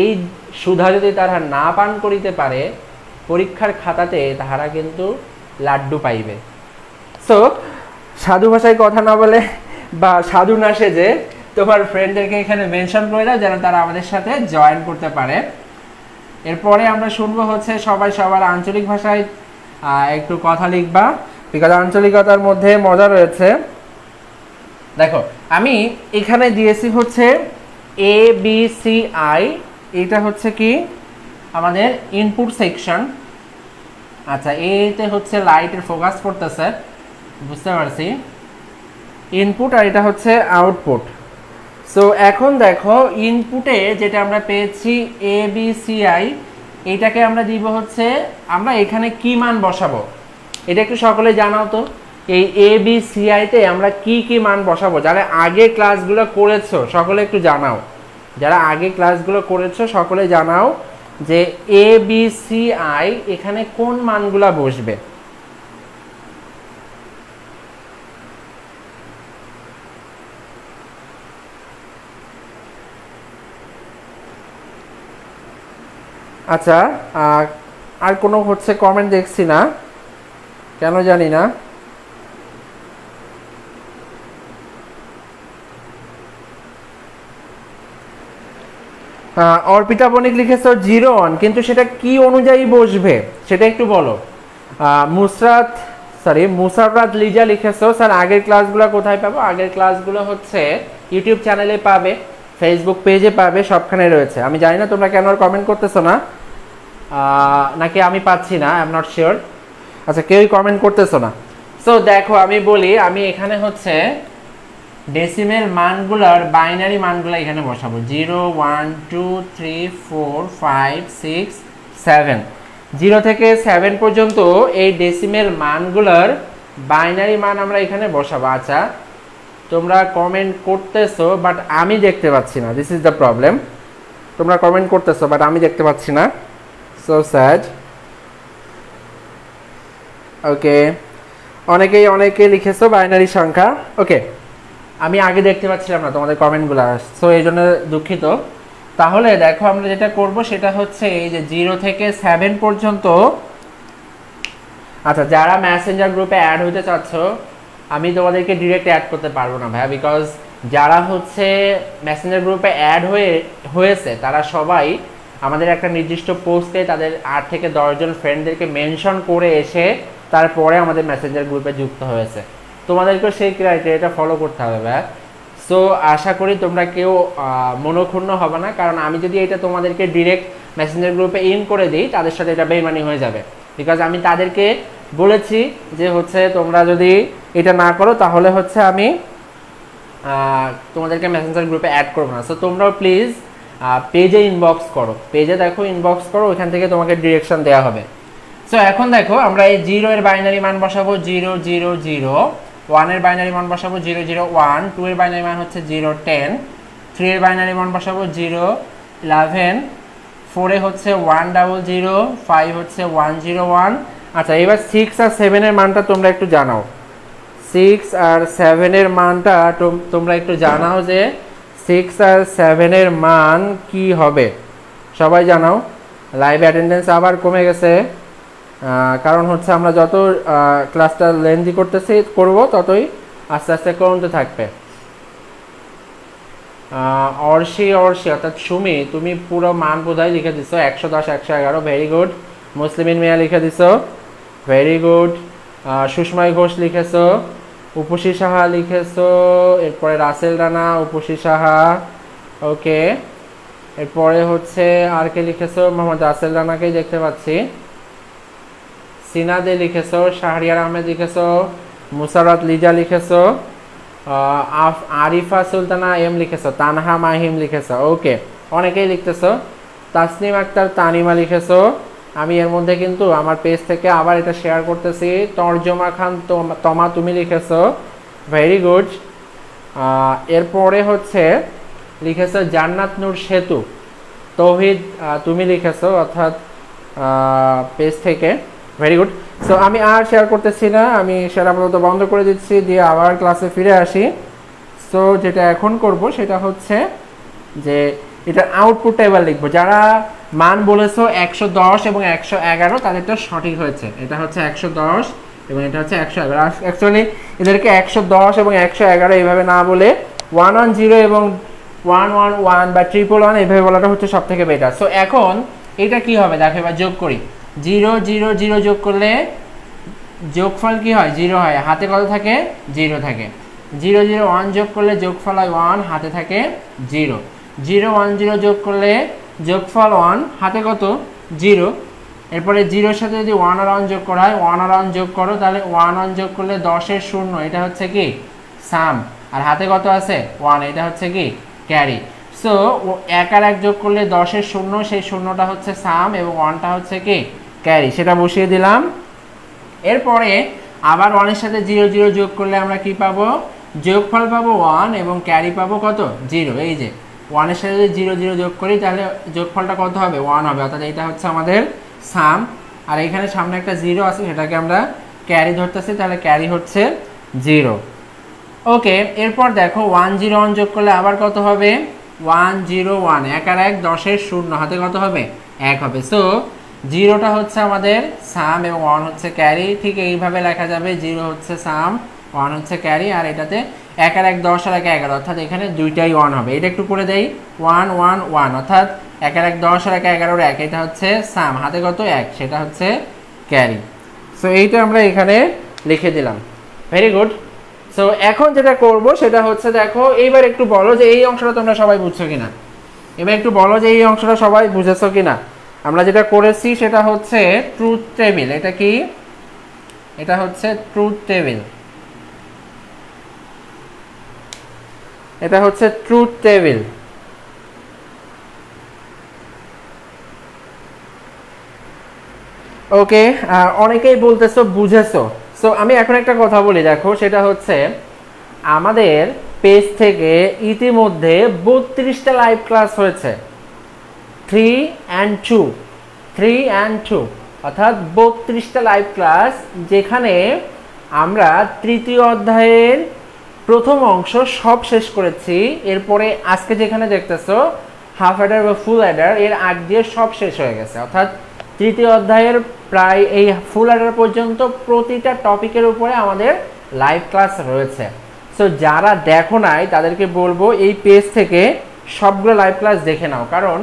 A: এই সুধা যদি তারা না পান করিতে পারে পরীক্ষার খাতাতে তাহারা কিন্তু লাড্ডু পাইবে। সো সাধু ভাষায় কথা না বলে বা সাধু না সেজে তোমার ফ্রেন্ডদেরকে এখানে মেনশন করে দাও যেন তারা আমাদের সাথে জয়েন করতে পারে। এরপরে আমরা শুনবো হচ্ছে সবাই সবার আঞ্চলিক ভাষায় একটু কথা লিখবা, বিকজ আঞ্চলিকতার মধ্যে মজা রয়েছে। দেখো আমি এখানে দিয়েছি হচ্ছে ABCI, এটা হচ্ছে কি আমাদের ইনপুট সেকশন। আচ্ছা, এতে হচ্ছে লাইটের ফোকাস করতেছে, বুঝতে পারছি, ইনপুট, আর এটা হচ্ছে আউটপুট। সো এখন দেখো ইনপুটে যেটা আমরা পেয়েছি ABCI, এইটাকে আমরা দিব হচ্ছে আমরা এখানে কি মান বসাবো এটা একটু সকলে জানাও তো। এই ABCI তে আমরা কি কি মান বসাবো, যারা আগে ক্লাসগুলো করেছো সকলে একটু জানাও, যারা আগে ক্লাসগুলো করেছো সকলে জানাও যে ABCI এখানে কোন মানগুলা বসবে। আচ্ছা, আর কোনো হচ্ছে কমেন্ট দেখছি না, কেন জানি না। অর্পিতা বণিক লিখেছো 01, কিন্তু সেটা কি অনুযায়ী বসবে সেটা একটু বলো। মুসাররাত লিজা লিখেছো স্যার আগের ক্লাসগুলো কোথায় পাবো? আগের ক্লাসগুলো হচ্ছে ইউটিউব চ্যানেলে পাবে, ফেসবুক পেজে পাবে, সবখানে রয়েছে। আমি জানি না তোমরা কেন কমেন্ট করতেছো না, নাকি আমি পাচ্ছি না, আই এম নট শিওর। আচ্ছা, কেউই কমেন্ট করতেছো না। সো দেখো আমি বলি, আমি এখানে হচ্ছে ডেসিমেল মানগুলোর বাইনারি মানগুলো এখানে বসাবো 0 1 2 3 4 5 6 7, 0 থেকে 7 পর্যন্ত এই ডেসিমেল মানগুলোর বাইনারি মান আমরা এখানে বসাবো। আচ্ছা, তোমরা কমেন্ট করতেছো বাট আমি দেখতে পাচ্ছি না, দিস ইজ দ্য প্রবলেম। তোমরা কমেন্ট করতেছো বাট আমি দেখতে পাচ্ছি না, সো স্যাড। ওকে, অনেকে লিখেছো বাইনারি সংখ্যা। ওকে, আমি আগে দেখতে পাচ্ছিলাম না তোমাদের কমেন্টগুলো, সো এই জন্য দুঃখিত। তাহলে দেখো আমরা যেটা করব সেটা হচ্ছে এই যে 0 থেকে 7 পর্যন্ত। আচ্ছা, যারা মেসেঞ্জার গ্রুপে অ্যাড হতে চাচ্ছ আমি তোমাদেরকে ডিরেক্ট অ্যাড করতে পারবো না ভাইয়া, বিকজ যারা হচ্ছে মেসেঞ্জার গ্রুপে অ্যাড হয়েছে তারা সবাই আমাদের একটা নির্দিষ্ট পোস্টে তাদের 8 থেকে 10 জন ফ্রেন্ডদেরকে মেনশন করে এসে তারপরে আমাদের মেসেঞ্জার গ্রুপে যুক্ত হয়েছে। তোমাদেরকেও সেই ক্রাইটেরিয়াটা ফলো করতে হবে ভাইয়া। সো আশা করি তোমরা কেউ মনোক্ষুণ্ণ হবে না, কারণ আমি যদি এটা তোমাদেরকে ডিরেক্ট মেসেঞ্জার গ্রুপে ইন করে দিই তাদের সাথে এটা বেইমানি হয়ে যাবে, বিকজ আমি তাদেরকে বলেছি যে হচ্ছে তোমরা যদি এটা না করো তাহলে হচ্ছে আমি তোমাদেরকে মেসেঞ্জার গ্রুপে অ্যাড করবো না। সো তোমরাও প্লিজ পেজে ইনবক্স করো, পেজে দেখো ইনবক্স করো, ওইখান থেকে তোমাকে ডিরেকশন দেওয়া হবে। সো এখন দেখো আমরা এই 0 এর বাইনারি মান বসাবো 0 0 0, 1 এর বাইনারি মান বসাবো 0 0 1, 2 এর বাইনারি মান হচ্ছে 0 10, 3 এর বাইনারি মান বসাবো 0 11, 4 এ হচ্ছে 1 0 0, 5 হচ্ছে 1 0 1। আচ্ছা, এবার 6 আর 7 এর মানটা তোমরা একটু জানাও, 6 আর 7 এর মানটা তোমরা একটু জানাও যে 6 আর 7 এর মান কি হবে, সবাই জানাও। লাইভ অ্যাটেন্ডেন্স আবার কমে গেছে, কারণ হচ্ছে আমরা যত ক্লাসটা লেন্দি করব ততই আস্তে আস্তে কমতে থাকবে। অর্ষি অর্থাৎ সুমি, তুমি পুরো মান বোধহয় লিখে দিছো 110 111, ভেরি গুড। মুসলিমিন মিয়া লিখে দিছো, ভেরি গুড। সুষময় ঘোষ লিখেছো, উপসী সাহা লিখেছো, এরপরে রাসেল রানা, উপসী সাহা, ওকে। এরপরে হচ্ছে আর কে লিখেছো, মোহাম্মদ রাসেল রানাকেই দেখতে পাচ্ছি। সিনাদে লিখেছো, শাহরিয়ার আহমেদ লিখেছো, মুসারাত লিজা লিখেছো, আরিফা সুলতানা এম লিখেছো, তানহা মাহিম লিখেছো, ওকে, অনেকেই লিখতেছো। তাসনিম আক্তার তানিমা লিখেছো। আমি এর মধ্যে কিন্তু আমার পেজ থেকে আবার এটা শেয়ার করতেছি। তর্জমা খান তমা তুমি লিখেছো, ভেরি গুড। এরপরে হচ্ছে লিখেছো জান্নাত নূর সেতু, তৌহিদ তুমি লিখেছো, অর্থাৎ পেজ থেকে, ভেরি গুড। সো আমি আর শেয়ার করতেছি না, আমি শেয়ার আপাতত বন্ধ করে দিচ্ছি, দিয়ে আবার ক্লাসে ফিরে আসি। সো যেটা এখন করব সেটা হচ্ছে যে এটা আউটপুটটা এবার লিখবো। যারা মান বলেছো 110 এবং 111 তাদেরটা সঠিক হয়েছে। এটা হচ্ছে 110 এবং এটা হচ্ছে 111। অ্যাকচুয়ালি এদেরকে 110 এবং 111 এইভাবে না বলে 110 এবং 111 বা 111 এইভাবে বলাটা হচ্ছে সব থেকে বেটার। সো এখন এটা কি হবে দেখো, এবার যোগ করি। 0 0 0 যোগ করলে যোগফল কি হয়? 0 হয়। হাতে কত থাকে? 0 থাকে। 0 0 1 যোগ করলে যোগফল হয় 1, হাতে থাকে 0। 0 1 0 যোগ করলে যোগফল 1, হাতে কত? 0। এরপরে 0 এর সাথে যদি 1 আর 1 যোগ করা হয়, 1 আর 1 যোগ করো, তাহলে 1 1 যোগ করলে 10 এর 0, এটা হচ্ছে কি সাম। আর হাতে কত আছে? 1, এটা হচ্ছে কি ক্যারি। সো 1 আর 1 যোগ করলে 10 এর 0, সেই 0টা হচ্ছে সাম এবং 1টা হচ্ছে কি ক্যারি, সেটা বসিয়ে দিলাম। এরপরে আবার 1 এর সাথে 0 0 যোগ করলে আমরা কি পাবো? যোগফল পাবো 1 এবং ক্যারি পাবো কত? 0। এই যে 1 এর সাথে যদি 0 0 যোগ করি তাহলে যোগফলটা কত হবে? 1 হবে, অর্থাৎ এটা হচ্ছে আমাদের সাম। আর এখানে সামনে একটা 0 আছে, সেটাকে আমরা ক্যারি ধরতেছি, তাহলে ক্যারি হচ্ছে 0। ওকে, এরপর দেখো 1 0 1 যোগ করলে আবার কত হবে? 1 0 1, 1 আর 1 10 এর 0, হাতে কত হবে? 1 হবে। সো 0টা হচ্ছে আমাদের সাম এবং 1 হচ্ছে ক্যারি। ঠিক এইভাবে লেখা যাবে, 0 হচ্ছে সাম, 1 হচ্ছে ক্যারি। আর এটাতে 1 আর 1 10 আর 1 11, অর্থাৎ এখানে দুইটাই 1 হবে। এটা একটু করে দেই, 1 1 1, অর্থাৎ 1 আর 1 10 আর 1 11 1, এটা হচ্ছে সাম, হাতে কত? 1, সেটা হচ্ছে ক্যারি। সো এইটা আমরা এখানে লিখে দিলাম, ভেরি গুড। সো এখন যেটা করব সেটা হচ্ছে, দেখো এইবার একটু বলো যে এই অংশটা তোমরা সবাই বুঝছো কিনা। এবার একটু বলো যে এই অংশটা সবাই বুঝেছো কিনা। আমরা যেটা করেছি সেটা হচ্ছে ট্রুথ টেবিল। এটা কি? এটা হচ্ছে ট্রুথ টেবিল। এটা হচ্ছে ট্রুথ টেবিল। ওকে, অনেকেই বলতেছো বুঝেছো। সো আমি এখন একটা কথা বলি, দেখো সেটা হচ্ছে আমাদের পেজ থেকে ইতিমধ্যে 32টা লাইভ ক্লাস হয়েছে, 3 and 2, 3 and 2, অর্থাৎ 32টা লাইভ ক্লাস, যেখানে আমরা তৃতীয় অধ্যায়ের প্রথম অংশ সব শেষ করেছি। এরপরে আজকে যেখানে দেখতেছো হাফ অ্যাডার বা ফুল অ্যাডার, এর আগ দিয়ে সব শেষ হয়ে গেছে। অর্থাৎ তৃতীয় অধ্যায়ের প্রায় এই ফুল অ্যাডার পর্যন্ত প্রতিটা টপিকের উপরে আমাদের লাইভ ক্লাস রয়েছে। সো যারা দেখো নাই তাদেরকে বলবো এই পেজ থেকে সবগুলো লাইভ ক্লাস দেখে নাও, কারণ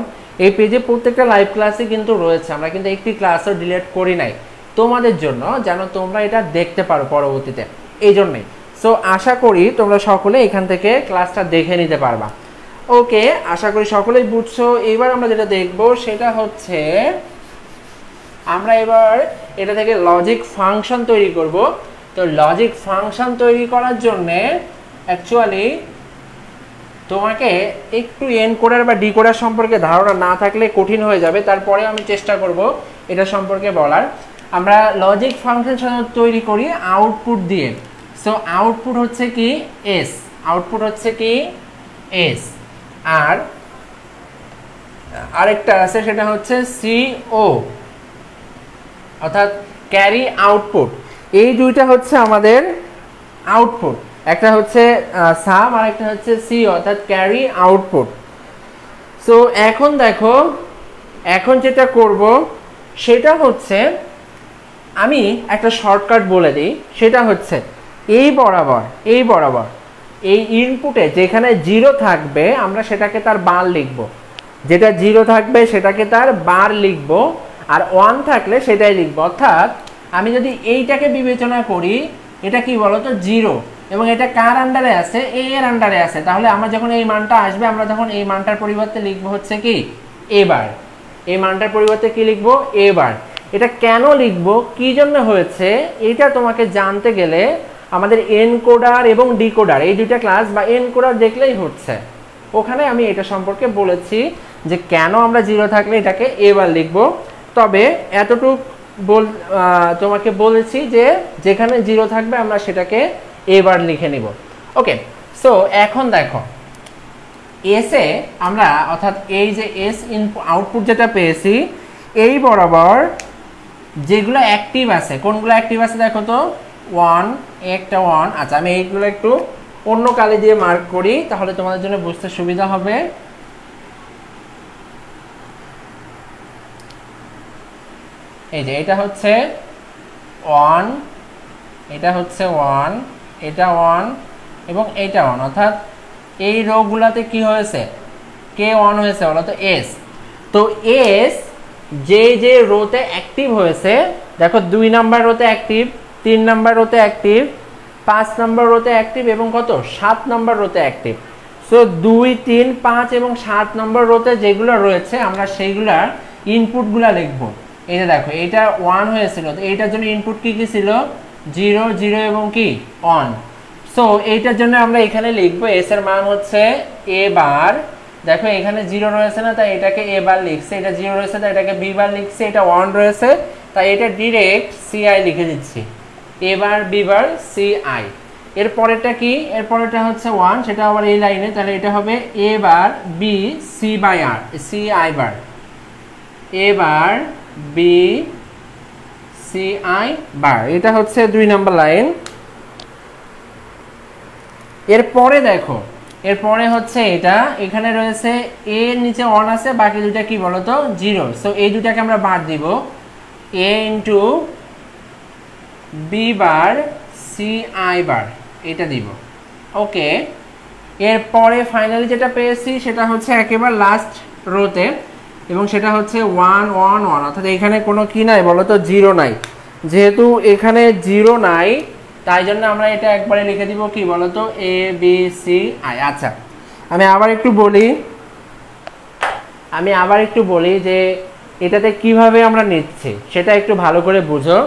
A: এই পেজে প্রত্যেকটা লাইভ ক্লাসই কিন্তু রয়েছে। আমরা কিন্তু একটি ক্লাসও ডিলিট করি নাই তোমাদের জন্য, যেন তোমরা এটা দেখতে পারো পরবর্তীতে, এই জন্যই। সো আশা করি তোমরা সকলে এখান থেকে ক্লাসটা দেখে নিতে পারবা। ওকে, আশা করি সকলেই বুঝছো। এবার আমরা যেটা দেখবো সেটা হচ্ছে আমরা এবার এটা থেকে লজিক ফাংশন তৈরি করব। তো লজিক ফাংশন তৈরি করার জন্যে অ্যাকচুয়ালি তোমাকে একটু এনকোডার বা ডিকোডার সম্পর্কে ধারণা না থাকলে কঠিন হয়ে যাবে, তারপরে আমি চেষ্টা করব এটা সম্পর্কে বলার। আমরা লজিক ফাংশন তৈরি করি আউটপুট দিয়ে। সো আউটপুট হচ্ছে কি এস, আউটপুট হচ্ছে কি এস। আর আরেকটা আছে সেটা হচ্ছে সিও, অর্থাৎ ক্যারি আউটপুট। এই দুইটা হচ্ছে আমাদের আউটপুট, একটা হচ্ছে সাম আর একটা হচ্ছে সি, অর্থাৎ ক্যারি আউটপুট। সো এখন দেখো, এখন যেটা করব সেটা হচ্ছে আমি একটা শর্টকাট বলে দিই, সেটা হচ্ছে এই বরাবর এই ইনপুটে যেখানে 0 থাকবে আমরা সেটাকে তার বার লিখব, যেটা 0 থাকবে সেটাকে তার বার লিখব, আর 1 থাকলে সেটাই লিখব। অর্থাৎ আমি যদি এইটাকে বিবেচনা করি, এটা কি বলতো 0, এবং এটা কার আন্ডারে আছে, এ এর আন্ডারে আছে, তাহলে আমরা যখন এই মানটা আসবে আমরা তখন এই মানটার পরিবর্তে লিখব হচ্ছে কি এ বার, এই মানটার পরিবর্তে কি লিখব এ বার। এটা কেন লিখব, কি জন্য হয়েছে, এটা তোমাকে জানতে গেলে আমাদের এনকোডার এবং ডিকোডার এই দুইটা ক্লাস বা এনকোডার দেখলেই হচ্ছে, ওখানে আমি এটা সম্পর্কে বলেছি যে কেন আমরা 0 থাকলে এটাকে এবার লিখব। তবে এতটুক তোমাকে বলেছি যে যেখানে 0 থাকবে আমরা সেটাকে এবার লিখে নিব। ওকে, সো এখন দেখো এসে আমরা, অর্থাৎ এই যে এস ইনপুট আউটপুট যেটা পেয়েছি, এই বরাবর যেগুলো অ্যাক্টিভ আছে, কোনগুলো অ্যাক্টিভ আছে দেখো তো, 1 একটা 1। আচ্ছা, আমি এইগুলো একটু অন্য কালি দিয়ে মার্ক করি তাহলে তোমাদের জন্য বুঝতে সুবিধা হবে। এই যে এটা হচ্ছে 1, এটা হচ্ছে 1, এটা 1 এবং এটা 1, অর্থাৎ এই রোগুলাতে কি হয়েছে, কে 1 হয়েছে বলো তো এস। তো এস যে রোতে অ্যাক্টিভ হয়েছে, দেখো 2 নাম্বার রোতে অ্যাক্টিভ, 3 নাম্বার রোতে অ্যাক্টিভ, 5 নাম্বার রোতে অ্যাক্টিভ এবং কত 7 নাম্বার রোতে অ্যাক্টিভ। সো 2, 3, 5 এবং 7 নম্বর রোতে যেগুলো রয়েছে আমরা সেইগুলার ইনপুটগুলো লিখব। এই যে দেখো এটা 1 হয়েছিল, তো এইটার জন্য ইনপুট কি কি ছিল, 0, 0 এবং কি 1। সো এইটার জন্য আমরা এখানে লিখবো এস এর মান হচ্ছে এ বার। দেখো এখানে 0 রয়েছে না, তাই এটাকে এ বার লিখছে, এটা 0 রয়েছে তাই এটাকে বি বার লিখছে, এটা 1 রয়েছে তাই এটা ডিরেক্ট সিআই লিখে দিচ্ছি, এ বার বি বার সিআই। এর পরেরটা কি, এর পরেরটা হচ্ছে 1, সেটা আবার এই লাইনে, তাহলে এটা হবে A bar B C by R, C I bar, A bar B C I bar, এটা হচ্ছে 2 নম্বর লাইন। এরপরে দেখো, এরপরে হচ্ছে এটা, এখানে রয়েছে এ এর নিচে 1 আছে, বাকি দুটা কি বলতো 0। সো এই দুটাকে আমরা বাদ দিব, A into B bar C I bar, এটা দিব। ওকে, এরপরে ফাইনালি যেটা পেয়েছি সেটা হচ্ছে একেবারে লাস্ট রোতে, এবং সেটা হচ্ছে 1 1 1, অর্থাৎ এখানে কোনো কি নাই বলতো 0 নাই। যেহেতু এখানে 0 নাই তাই জন্য আমরা এটা একবারে লিখে দিব কি বলতো এ বি সি আই। আচ্ছা, আমি আবার একটু বলি যে এটাতে কিভাবে আমরা নিচ্ছি সেটা একটু ভালো করে বুঝো।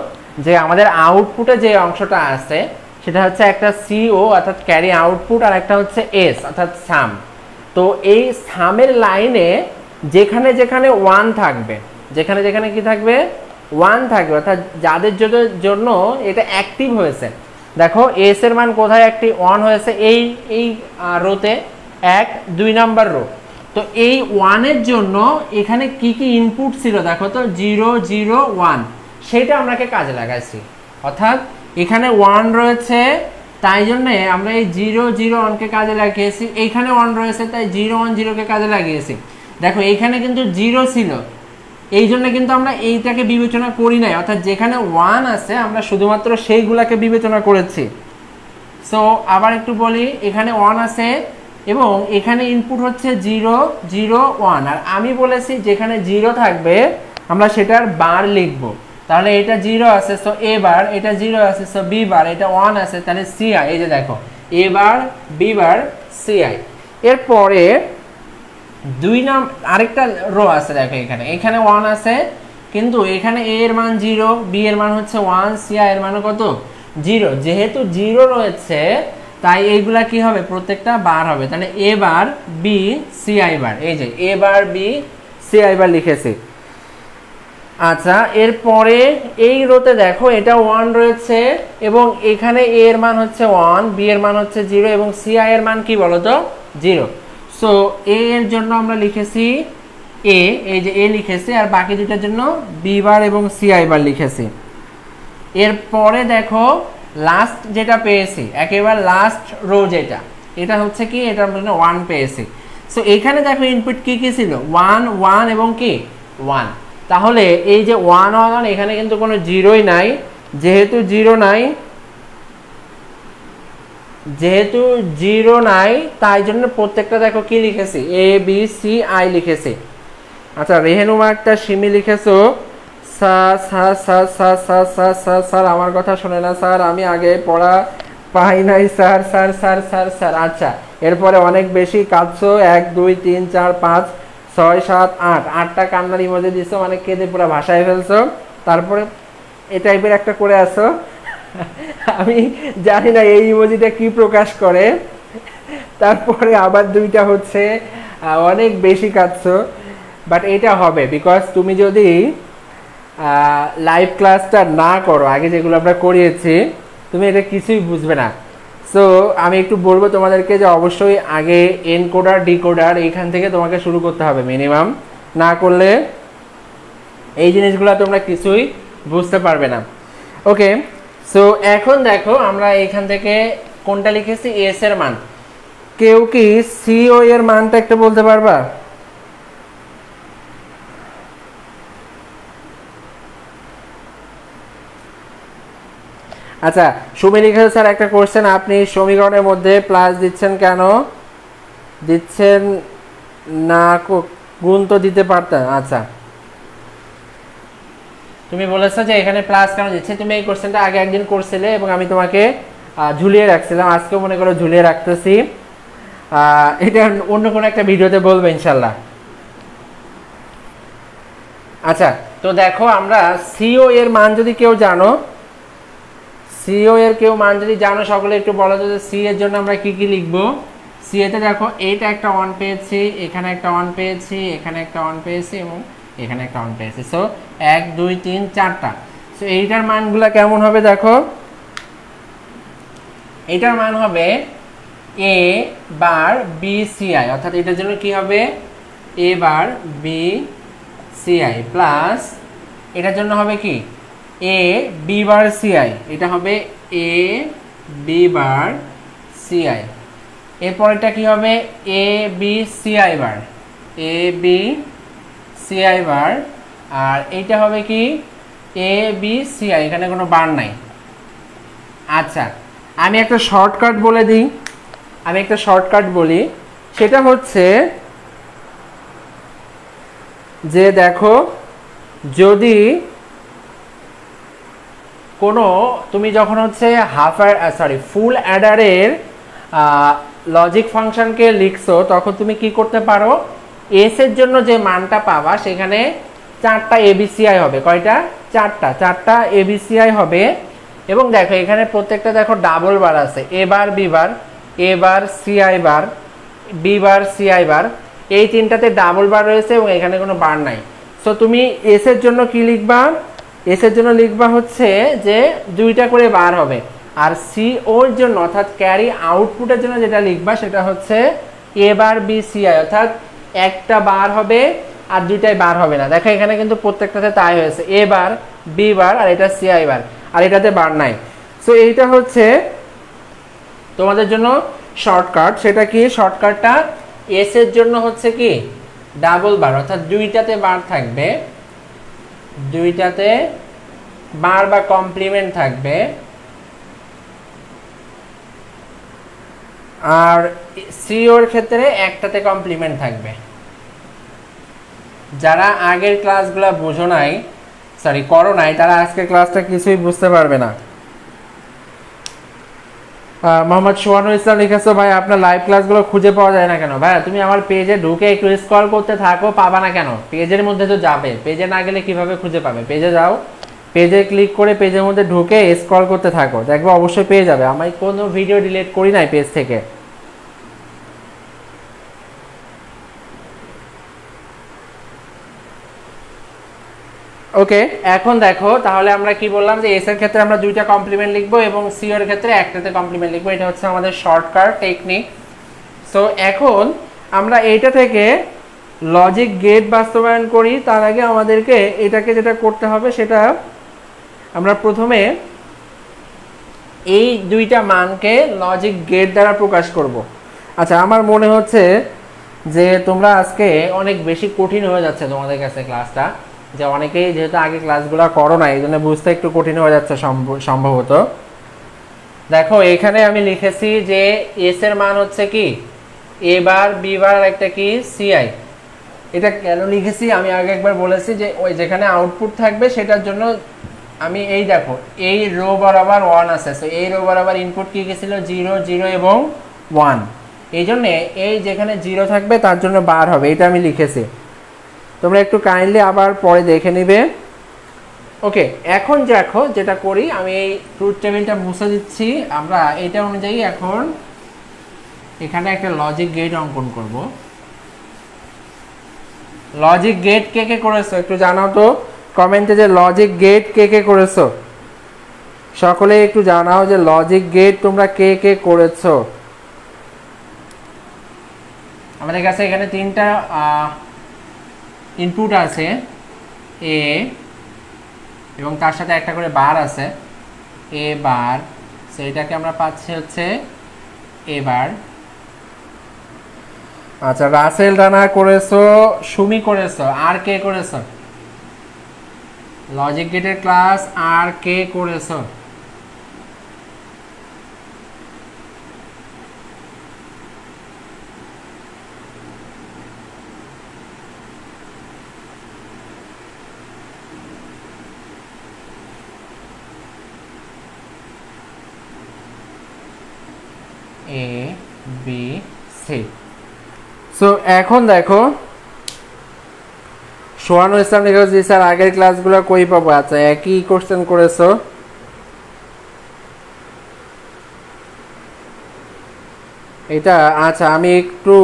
A: যে আমাদের আউটপুটে যে অংশটা আছে সেটা হচ্ছে একটা সিও অর্থাৎ ক্যারি আউটপুট, আর একটা হচ্ছে এস অর্থাৎ সাম। তো এই সামের লাইনে যেখানে যেখানে 1 থাকবে, যেখানে যেখানে কি থাকবে 1 থাকবে, অর্থাৎ যাদের জন্য এটা অ্যাক্টিভ হয়েছে, দেখো এস এর মান কোথায় অ্যাক্টিভ 1 হয়েছে, এই রোতে 1 2 নাম্বার রো। তো এই 1 এর জন্য এখানে কি কি ইনপুট ছিল দেখো তো, 0 0 1, সেটা আমরাকে কাজে লাগাইছি। অর্থাৎ এখানে 1 রয়েছে তাই জন্য আমরা এই 0 0 1 কে কাজে লাগিয়েছি, এইখানে 1 রয়েছে তাই 0 1 0 কে কাজে লাগিয়েছি। দেখো এইখানে কিন্তু 0 ছিল, এই জন্য কিন্তু আমরা এইটাকে বিবেচনা করি নাই, অর্থাৎ যেখানে 1 আছে আমরা শুধুমাত্র সেইগুলাকে বিবেচনা করেছি। সো আবার একটু বলি, এখানে 1 আছে এবং এখানে ইনপুট হচ্ছে 0 0 1, আর আমি বলেছি যেখানে 0 থাকবে আমরা সেটার বার লিখব। তাহলে এটা 0 আছে সো এ বার, এটা 0 আছে সো বি বার, এটা 1 আছে তাহলে সি আই। এই যে দেখো A bar B bar C i. এরপরে 2 নাম্বার আরেকটা রো আছে, দেখো এখানে 1 আছে কিন্তু এখানে এ এর মান 0, বি এর মান হচ্ছে 1, সি আই এর মান কত 0। যেহেতু 0 রয়েছে তাই এইগুলা কি হবে, প্রত্যেকটা বার হবে, তাহলে A bar B C I বার। এই যে এ বার বি সি আই বার লিখেছি। আচ্ছা, এরপরে এই রোতে দেখো এটা 1 রয়েছে এবং এখানে এ এর মান হচ্ছে 1, বি এর মান হচ্ছে 0 এবং সি আই এর মান কি বলতো 0। সো এ এর জন্য আমরা লিখেছি এ, এই যে এ লিখেছি, আর বাকি দুটার জন্য বি বার এবং সি আই বার লিখেছি। এরপরে দেখো লাস্ট যেটা পেয়েছি, একেবারে লাস্ট রো যেটা, এটা হচ্ছে কি, এটা আমরা 1 পেয়েছি। সো এখানে দেখো ইনপুট কি কি ছিল 1 1 এবং কি 1। তাহলে এই যে 1 1 1 এখানে কিন্তু কোনো জিরোই নাই, যেহেতু জিরো নাই তাই জন্য প্রত্যেকটা দেখো কি লিখেছি, এ বি সি আই লিখেছি। আচ্ছা রেহেনুমা একটা সিমি লিখেছো, sir sir sir sir sir sir sir sir আমার কথা শোনে না স্যার, আমি আগে পড়া পাই নাই sir sir sir sir sir. আচ্ছা এরপরে অনেক বেশি কাঁদছো, 1 2 3 4 5 6 7 8 8টা কান্নার ইমোজি দিছো, মানে কেঁদে পুরো ভাষায় ফেলছো। তারপরে এই টাইপের একটা করে আসো, আমি জানি না এই ইমোজিটা কি প্রকাশ করে। তারপরে আবার 2টা হচ্ছে অনেক বেশি কাঁদছো, বাট এটা হবে বিকজ তুমি যদি লাইভ ক্লাসটা না করো, আগে যেগুলো আমরা করিয়েছি, তুমি এটা কিছুই বুঝবে না। সো আমি একটু বলবো তোমাদেরকে যে অবশ্যই আগে এনকোডার ডিকোডার এইখান থেকে তোমাকে শুরু করতে হবে মিনিমাম, না করলে এই জিনিসগুলো তোমরা কিছুই বুঝতে পারবে না। ওকে, সো এখন দেখো আমরা এইখান থেকে কোনটা লিখেছি, এস এর মান। কেউ কি সিও এর মানটা একটা বলতে পারবা? আচ্ছা সুমি লিখেছে স্যার একটা কোশ্চেন, আপনি সমীকরণের মধ্যে প্লাস দিচ্ছেন কেন? দিচ্ছেন না, গুণ তো দিতে পারতেন। আচ্ছা তুমি বলেছো যে এখানে প্লাস কেন দিচ্ছে, তুমি এই কোশ্চেনটা আগে একদিন করছিলে এবং আমি তোমাকে ঝুলিয়ে রাখছিলাম, আজকেও মনে করো ঝুলিয়ে রাখতেছি। এটা অন্য কোনো একটা ভিডিওতে বলবো ইনশাল্লাহ। আচ্ছা তো দেখো আমরা সিও এর মান যদি কেউ জানো, সিও এর কেউ মান যদি জানো সকলে একটু বলো যে সি এর জন্য আমরা কি কি লিখবো। সি এতে দেখো এইটা একটা 1 পেয়েছি, এখানে একটা 1 পেয়েছি, এখানে একটা 1 পেয়েছি এবং এখানে একটা 1 পেয়েছি। সো 1 2 3 4টা। সো এইটার মানগুলো কেমন হবে দেখো, এইটার মান হবে A bar B C i, অর্থাৎ এটার জন্য কি হবে A bar B C i plus এটার জন্য হবে কি A B bar C I, এটা হবে A B bar C i. এরপর এটা কি হবে A B C I bar, A B C I bar, আর এইটা হবে কি এ বি সি আই, এখানে কোনো বার নাই। আচ্ছা আমি একটা শর্টকাট বলে দিই, বলি, সেটা হচ্ছে যে দেখো যদি কোনো তুমি যখন হচ্ছে ফুল অ্যাডারের লজিক ফাংশনকে লিখছো তখন তুমি কি করতে পারো, এস এর জন্য যে মানটা পাবা সেখানে 4টা এবিসিআই হবে। কয়টা? 4টা এবিসিআই হবে। এবং দেখো এখানে প্রত্যেকটা দেখো ডাবল বার আছে, A bar B bar, A bar CI bar, B bar CI বার, এই তিনটাতে ডাবল বার রয়েছে এবং এখানে কোনো বার নাই। সো তুমি এস এর জন্য কি লিখবা, এস এর জন্য লিখবা হচ্ছে যে 2টা করে বার হবে, আর সি ওর জন্য অর্থাৎ ক্যারি আউটপুটের জন্য যেটা লিখবা সেটা হচ্ছে এ বার বি সিআই, অর্থাৎ একটা বার হবে আর 2টাই বার হবে না। দেখো এখানে কিন্তু প্রত্যেকটাতে তাই হয়েছে, এ বার বি বার আর এটা সিআই বার, আর এটাতে বার নাই। সো এইটা হচ্ছে তোমাদের জন্য শর্টকাট। সেটা কি শর্টকাটটা, এস এর জন্য হচ্ছে কি ডাবল বার, অর্থাৎ 2টাতে বার থাকবে, 2টাতে বার বা কমপ্লিমেন্ট থাকবে, আর সিওর ক্ষেত্রে একটাতে কমপ্লিমেন্ট থাকবে। যারা আগের ক্লাসগুলো বুঝো নাই, করো নাই, তারা আজকের ক্লাসটা কিছুই বুঝতে পারবে না। মোহাম্মদ সোহানুল ইসলাম লিখেছো ভাই আপনার লাইভ ক্লাসগুলো খুঁজে পাওয়া যায় না কেন? ভাই তুমি আমার পেজে ঢুকে একটু স্ক্রল করতে থাকো, পাবা না কেন? পেজের মধ্যে তো যাবে, পেজে না গেলে কিভাবে খুঁজে পাবে? পেজে যাও, পেজে ক্লিক করে পেজের মধ্যে ঢুকে স্ক্রল করতে থাকো, দেখবে অবশ্যই পেয়ে যাবে। আমি কোনো ভিডিও ডিলিট করি নাই পেজ থেকে। ওকে, এখন দেখো তাহলে আমরা কি বললাম যে এস এর ক্ষেত্রে আমরা 2টা কমপ্লিমেন্ট লিখবো এবং সি এর ক্ষেত্রে একটাতে কমপ্লিমেন্ট লিখবো, এটা হচ্ছে আমাদের শর্টকাট টেকনিক। সো এখন আমরা এইটা থেকে লজিক গেট বাস্তবায়ন করি, তার আগে আমাদেরকে এটাকে যেটা করতে হবে সেটা আমরা প্রথমে এই 2টা মানকে লজিক গেট দ্বারা প্রকাশ করব। আচ্ছা আমার মনে হচ্ছে যে তোমরা আজকে অনেক বেশি কঠিন হয়ে যাচ্ছে তোমাদের কাছে ক্লাসটা, যে অনেকেই যেহেতু আগে ক্লাসগুলো করো না, এই জন্য বুঝতে একটু কঠিন হয়ে যাচ্ছে সম্ভবত। দেখো এখানে আমি লিখেছি যে এস এর মান হচ্ছে কি এ বার, বি বার আর একটা কি সিআই। এটা কেন লিখেছি আমি আগে একবার বলেছি, যে ওই যেখানে আউটপুট থাকবে সেটার জন্য আমি এই দেখো এই রো বরাবর 1 আছে, সো এই রো বরাবর ইনপুট কি গেছিল 0 0 এবং 1, এই জন্য এই যেখানে 0 থাকবে তার জন্য বার হবে, এটা আমি লিখেছি। তোমরা একটু কাইন্ডলি আবার পরে দেখে নিবে। ওকে, এখন দেখো যেটা করি, আমি এই ট্রুথ টেবিলটা মুছে দিচ্ছি। আমরা এটা অনুযায়ী এখন এখানে একটা লজিক গেট অঙ্কন করব। লজিক গেট কে কে করেছো একটু জানাও তো কমেন্টে, যে লজিক গেট কে কে করেছো। সকলে একটু জানাও যে লজিক গেট তোমরা কে কে করেছো। আমাদের কাছে এখানে 3টা ইনপুট আছে, এ এবং তার সাথে একটা করে বার আছে, এ বার। সেইটাকে আমরা পাচ্ছি হচ্ছে এ বার। আচ্ছা, রাসেল রানা করেছো, সুমি করেছো, আর কে করেছো লজিক গেটের ক্লাস, আর কে করেছো? এ বি সি। সো এখন দেখো সোহানুল ইসলাম লিখেছে স্যার আগের ক্লাসগুলো কই পাবো। আচ্ছা, একই কোশ্চেন করেছো। এটা আচ্ছা, আমি একটু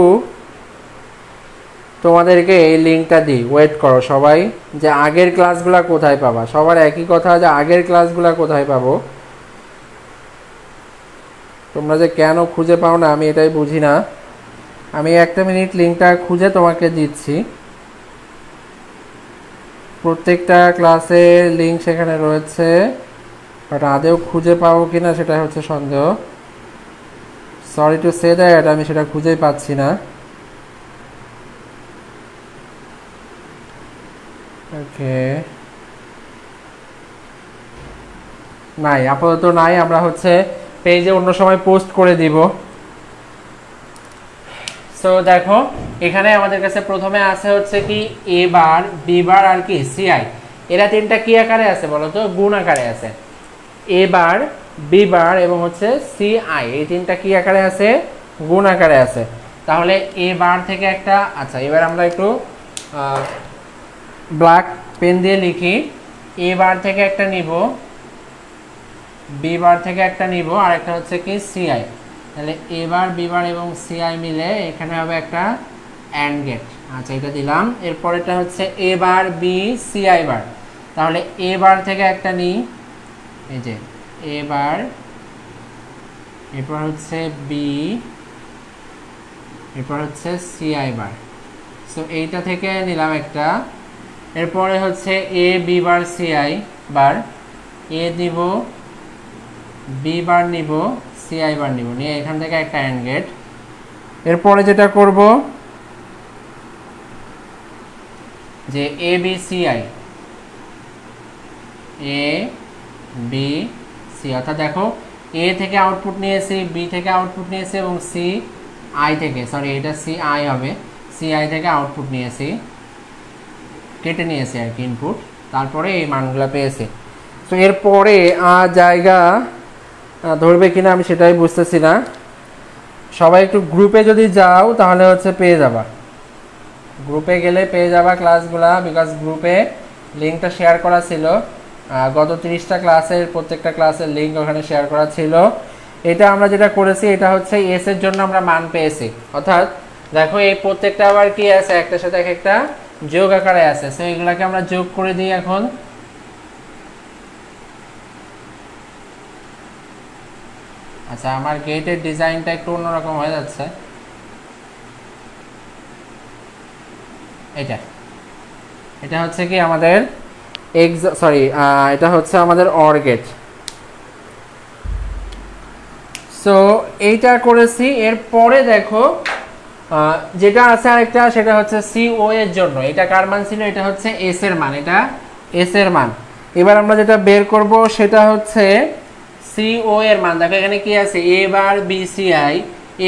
A: তোমাদেরকে এই লিঙ্কটা দিই, ওয়েট করো সবাই, যে আগের ক্লাসগুলো কোথায় পাবা। সবার একই কথা, যে আগের ক্লাসগুলো কোথায় পাবো। তোমরা যে কেন খুঁজে পাও না আমি এটাই বুঝি না। আমি একটা মিনিট লিঙ্কটা খুঁজে তোমাকে দিচ্ছি। প্রত্যেকটা ক্লাসের লিঙ্ক সেখানে রয়েছে, বাট আদেও খুঁজে পাবো কিনা সেটা হচ্ছে সন্দেহ। সরি টু সে দ্যাট, আমি সেটা খুঁজেই পাচ্ছি না। ওকে, নাই, আপাতত নাই। আমরা হচ্ছে পেজে অন্য সময় পোস্ট করে দিব। সো দেখো এখানে আমাদের কাছে প্রথমে আছে হচ্ছে কি এ বার, বি বার আর কি সিআই। এরা 3টা কি আকারে আছে বলো তো? গুণ আকারে আছে। এ বার, বি বার এবং হচ্ছে সিআই, এই 3টা কি আকারে আছে? গুণ আকারে আছে। তাহলে এ বার থেকে একটা, আচ্ছা এবার আমরা একটু ব্ল্যাক পেন দিয়ে লিখি। এ বার থেকে একটা নিব, বি বার থেকে একটা নিব, আর একটা হচ্ছে কি সিআই। তাহলে এ বার, বি বার এবং সিআই মিলে এখানে হবে একটা অ্যান্ড গেট। আচ্ছা, এটা দিলাম। এরপরেটা হচ্ছে এ বার, বি, সিআই বার। তাহলে এ বার থেকে একটা নিই, এই যে এ বার, এরপর হচ্ছে বি, এরপর হচ্ছে সিআই বার। সো এইটা থেকে নিলাম একটা। এরপরে হচ্ছে এ বি বার সিআই বার, এ দিব, বি বার নিব, সিআই বার নিব, নিয়ে এখান থেকে একটা অ্যান্ড গেট। এরপরে যেটা করব যে A B CI, A B C, অর্থাৎ দেখো এ থেকে আউটপুট নিয়েছি, বি থেকে আউটপুট নিয়েছি এবং সি আই থেকে, সরি এটা সি আই হবে, সি আই থেকে আউটপুট নিয়েছি, কেটে নিয়েছি আর কি ইনপুট, তারপরে এই মানগুলো পেয়েছি। তো এরপরে জায়গা ধরবে কিনা আমি সেটাই বুঝতেছি না। সবাই একটু গ্রুপে যদি যাও তাহলে হচ্ছে পেয়ে যাবা, গ্রুপে গেলে পেয়ে যাবা ক্লাসগুলা, বিকজ গ্রুপে লিঙ্কটা শেয়ার করা ছিল। গত 30টা ক্লাসের প্রত্যেকটা ক্লাসের লিঙ্ক ওখানে শেয়ার করা ছিল। এটা আমরা যেটা করেছি এটা হচ্ছে এস এর জন্য আমরা মান পেয়েছি, অর্থাৎ দেখো এই প্রত্যেকটা আবার কি আছে, একটার সাথে একটা যোগ আকারে আছে। সো এগুলাকে আমরা যোগ করে দিই এখন। আচ্ছা, আমার গেটের ডিজাইনটা একটু অন্যরকম হয়ে যাচ্ছে। এটা হচ্ছে কি আমাদের এটা হচ্ছে আমাদের অর গেট। সো এইটা করেছি। এরপরে দেখো যেটা আছে আরেকটা, সেটা হচ্ছে সিও এর জন্য। এটা কার মান ছিল? এটা হচ্ছে এস এর মান, এটা এস এর মান। এবার আমরা যেটা বের করব সেটা হচ্ছে সিও এর মান। দেখো এখানে কি আছে, A bar B C i,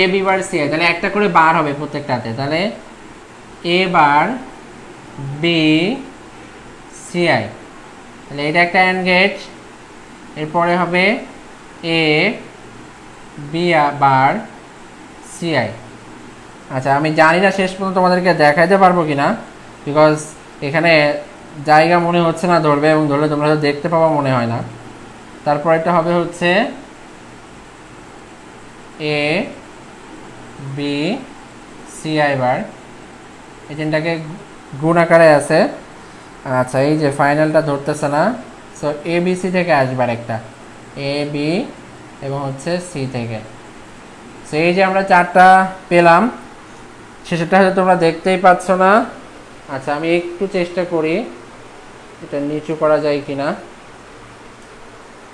A: A B bar C i, তাহলে একটা করে বার হবে প্রত্যেকটাতে। তাহলে A bar B C i, তাহলে এটা একটা অ্যান্ড গেট। এরপরে হবে A B bar C i. আচ্ছা, আমি জানি না শেষ পর্যন্ত তোমাদেরকে দেখাইতে পারবো কিনা, বিকজ এখানে জায়গা মনে হচ্ছে না ধরবে, এবং ধরলে তোমরা দেখতে পাবো মনে হয় না। তারপর এটা হবে হচ্ছে এ বি সি আই বার, এই তিনটাকে গুণ আকারে আছে। আচ্ছা, এই যে ফাইনালটা ধরতেছে না, সো এ বি সি থেকে আসবার একটা, এ বি এবং হচ্ছে সি থেকে। সো এই যে আমরা চারটা পেলাম, শেষেরটা হয়তো তোমরা দেখতেই পাচ্ছ না। আচ্ছা, আমি একটু চেষ্টা করি এটা নিচু করা যায় কিনা,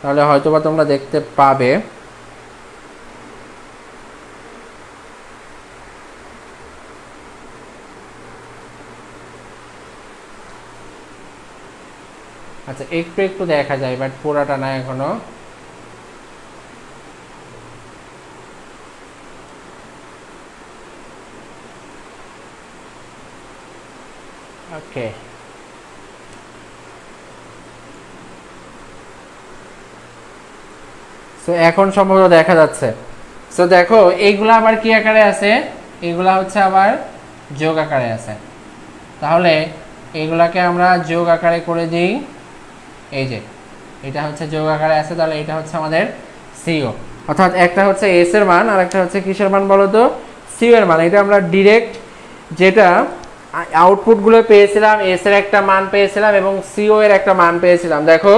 A: তাহলে হয়তো বা তোমরা দেখতে পাবে। আচ্ছা, একটু একটু দেখা যায়, বাট পুরাটা না এখনো। ওকে, সো এখন সম্ভবত দেখা যাচ্ছে। সো দেখো এইগুলা আবার কি আকারে আছে, এইগুলা হচ্ছে আবার যোগ আকারে আছে। তাহলে এইগুলাকে আমরা যোগ আকারে করে দিই। এই যে এটা হচ্ছে যোগ আকারে আছে, তাহলে এটা হচ্ছে আমাদের সিও, অর্থাৎ একটা হচ্ছে এস এর মান আর একটা হচ্ছে কিসের মান বলো তো, সিও এর মান। এটা আমরা ডিরেক্ট যেটা আউটপুটগুলো পেয়েছিলাম, এস এর একটা মান পেয়েছিলাম এবং সিও এর একটা মান পেয়েছিলাম। দেখো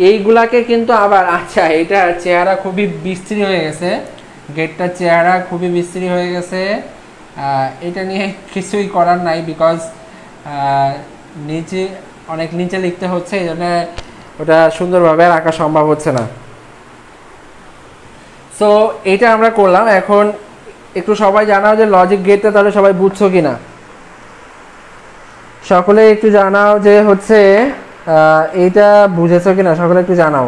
A: এইগুলাকে কিন্তু আবার, আচ্ছা এটা চেহারা খুবই বিস্তৃত হয়ে গেছে, গেটটার চেহারা খুবই বিস্তৃত হয়ে গেছে। এটা নিয়ে কিছুই করার নাই, বিকজ নিচে অনেক নিচে লিখতে হচ্ছে, এই জন্য ওটা সুন্দরভাবে আঁকা সম্ভব হচ্ছে না। সো এইটা আমরা করলাম। এখন একটু সবাই জানাও যে লজিক গেটটা তাহলে সবাই বুঝছো কিনা, সকলে একটু জানাও যে হচ্ছে এইটা বুঝেছো কিনা, সকলে একটু জানাও।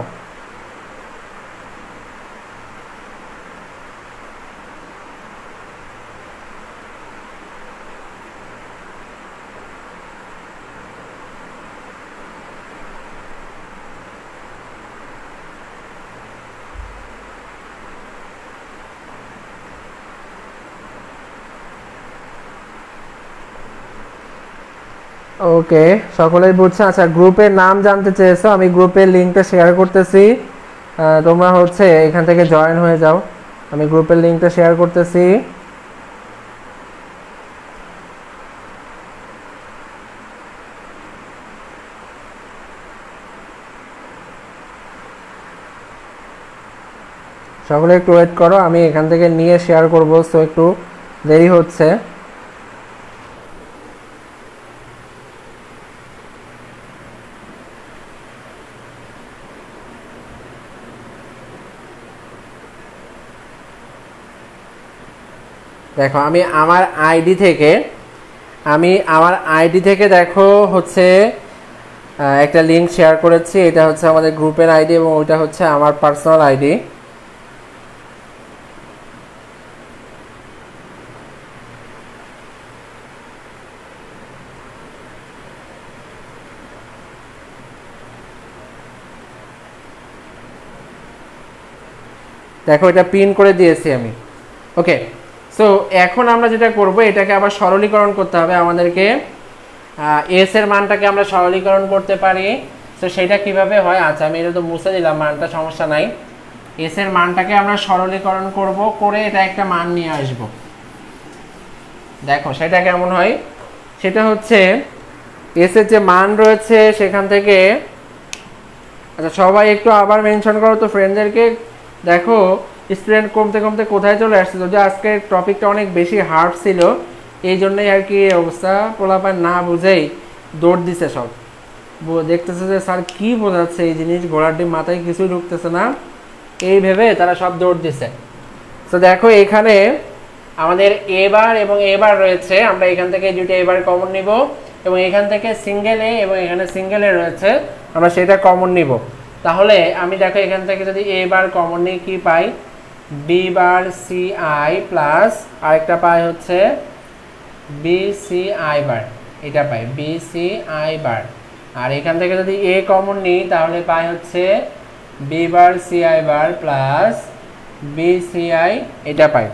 A: ওকে, সকলেই বুঝছে। আচ্ছা, গ্রুপের নাম জানতে চেয়েছো, আমি গ্রুপের লিঙ্কটা শেয়ার করতেছি, তোমরা হচ্ছে এখান থেকে জয়েন হয়ে যাও। আমি গ্রুপের লিঙ্কটা শেয়ার করতেছি। সকলে একটু ওয়েট করো, আমি এখান থেকে নিয়ে শেয়ার করবো, সো একটু দেরি হচ্ছে। দেখো আমি আমার আইডি থেকে দেখো হচ্ছে একটা লিঙ্ক শেয়ার করেছি। এটা হচ্ছে আমাদের গ্রুপের আইডি এবং ওইটা হচ্ছে আমার পার্সোনাল আইডি। দেখো এটা পিন করে দিয়েছি আমি। ওকে, সো এখন আমরা যেটা করব, এটাকে আবার সরলীকরণ করতে হবে আমাদেরকে। এস এর মানটাকে আমরা সরলীকরণ করতে পারি, তো সেটা কিভাবে হয়? আচ্ছা, আমি এটা তো মুছে দিলাম, মানটা সমস্যা নাই। এস এর মানটাকে আমরা সরলীকরণ করব, করে এটা একটা মান নিয়ে আসব। দেখো সেটা কেমন হয়, সেটা হচ্ছে এস এর যে মান রয়েছে সেখান থেকে, আচ্ছা সবাই একটু আবার মেনশন করো তো ফ্রেন্ডদেরকে। দেখো স্টুডেন্ট কমতে কমতে কোথায় চলে আসছে, যদি আজকে টপিকটা অনেক বেশি হার্ড ছিল এই জন্যই আর কি অবস্থা। পোলাপান না বুঝেই দৌড় দিছে সব, দেখতেছে যে স্যার কি বোঝাচ্ছে এই জিনিস, ঘোড়ার ডিম মাথায় কিছুই ঢুকতেছে না, এই ভেবে তারা সব দৌড় দিছে। তো দেখো এখানে আমাদের এ বার এবং এ বার রয়েছে, আমরা এখান থেকে দুটো এ বার কমন নিব এবং এখান থেকে সিঙ্গেল এ এবং এখানে সিঙ্গেল এ রয়েছে, আমরা সেটা কমন নিব। তাহলে আমি দেখো এখান থেকে যদি এ বার কমন নিই কি পাই, B bar C i plus আরেকটা পাই হচ্ছে বি সি আই বার, এটা পাই বি সি আই বার। আর এখান থেকে যদি এ কমন নিই তাহলে পাই হচ্ছে B bar C I bar plus B C I, এটা পাই।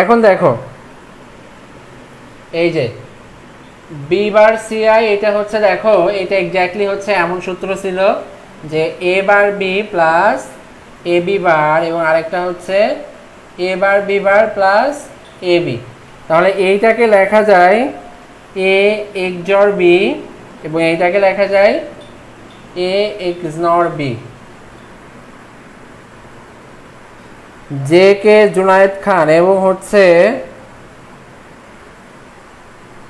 A: এখন দেখো এই যে বি বার সি আই, এটা হচ্ছে দেখো এটা এক্স্যাক্টলি হচ্ছে এমন সূত্র ছিল যে এ bar B plus A B বার এবং আরেকটা হচ্ছে A bar B bar plus A B. তাহলে এইটাকে লেখা যায় এ এক্সর বি এবং এইটাকে লেখা যায় A XOR B. J K Junaid Khan এবং হচ্ছে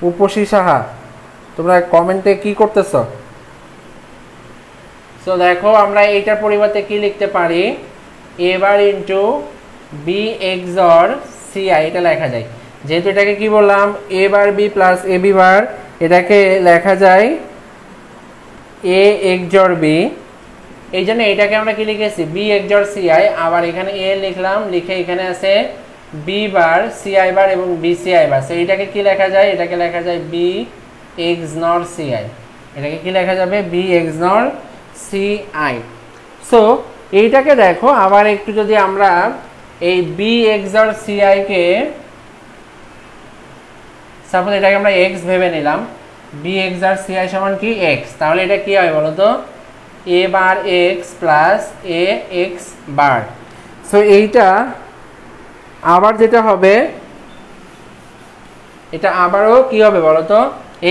A: উপসী সাহা, তোমরা কমেন্টে কি করতেছ? সো দেখো আমরা এইটার পরিবর্তে কি লিখতে পারি, A bar into B XOR C I, এটা লেখা যায়। যেহেতু এটাকে কি বললাম A bar B plus A B bar, এটাকে লেখা যায় এ এক্সর বি, এই জন্য এটাকে আমরা কি লিখেছি বি এক্সর সি আই, আবার এখানে এ লিখলাম, লিখে এখানে আছে B bar C I bar এবং B C I bar. So এইটাকে কি লেখা যায়, এটাকে লেখা যায় বি এক্সর সি আই, এটাকে কি লেখা যাবে B XOR C I. So এইটাকে দেখো আবার একটু যদি আমরা এই বি এক্সর সি আই কে সাপোজ এটাকে আমরা এক্স ভেবে নিলাম, বি এক্সর সি আই সমান কি এক্স, তাহলে এটা কি হয় বলো তো এ বার এক্স প্লাস এ এক্স বার। সো এইটা আবার যেটা হবে, এটা আবারও কি হবে বলো তো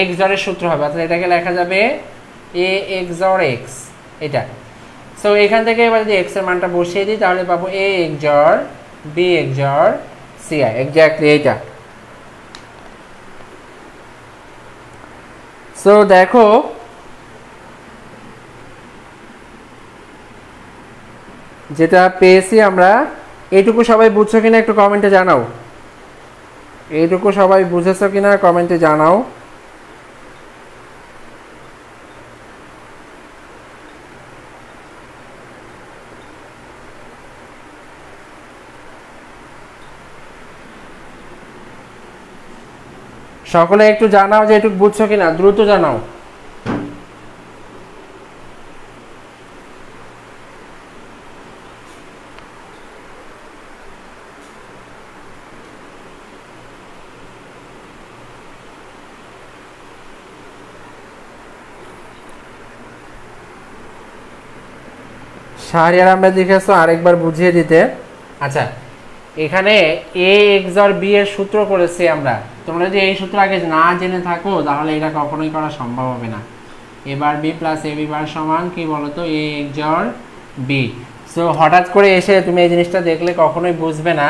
A: এক্সরের সূত্র হবে, অর্থাৎ এটাকে লেখা যাবে এ এক্সর এক্স, এটা। সো এখান থেকে এবার যদি এক্স এর মানটা বসিয়ে দিই তাহলে পাবো A XOR B XOR C i, exactly এইটা। সো দেখো যেটা পেয়েছি আমরা, এইটুকু সবাই বুঝছো কিনা একটু কমেন্টে জানাও, এইটুকু সবাই বুঝেছো কিনা কমেন্টে জানাও। সকলে একটু জানাও যে এটুকু বুঝছো কিনা, দ্রুত জানাও। শাহরিয়ার আহমেদ লিখেছো আরেকবার বুঝিয়ে দিতে। আচ্ছা এখানে এ এক্সর বি এর সূত্র করেছি আমরা, তোমরা যদি এই সূত্র আগে না জেনে থাকো তাহলে এটা কখনোই করা সম্ভব হবে না। এ bar B plus A B বার সমান কি বলতো এ এক্সর বি। সো হঠাৎ করে এসে তুমি এই জিনিসটা দেখলে কখনোই বুঝবে না।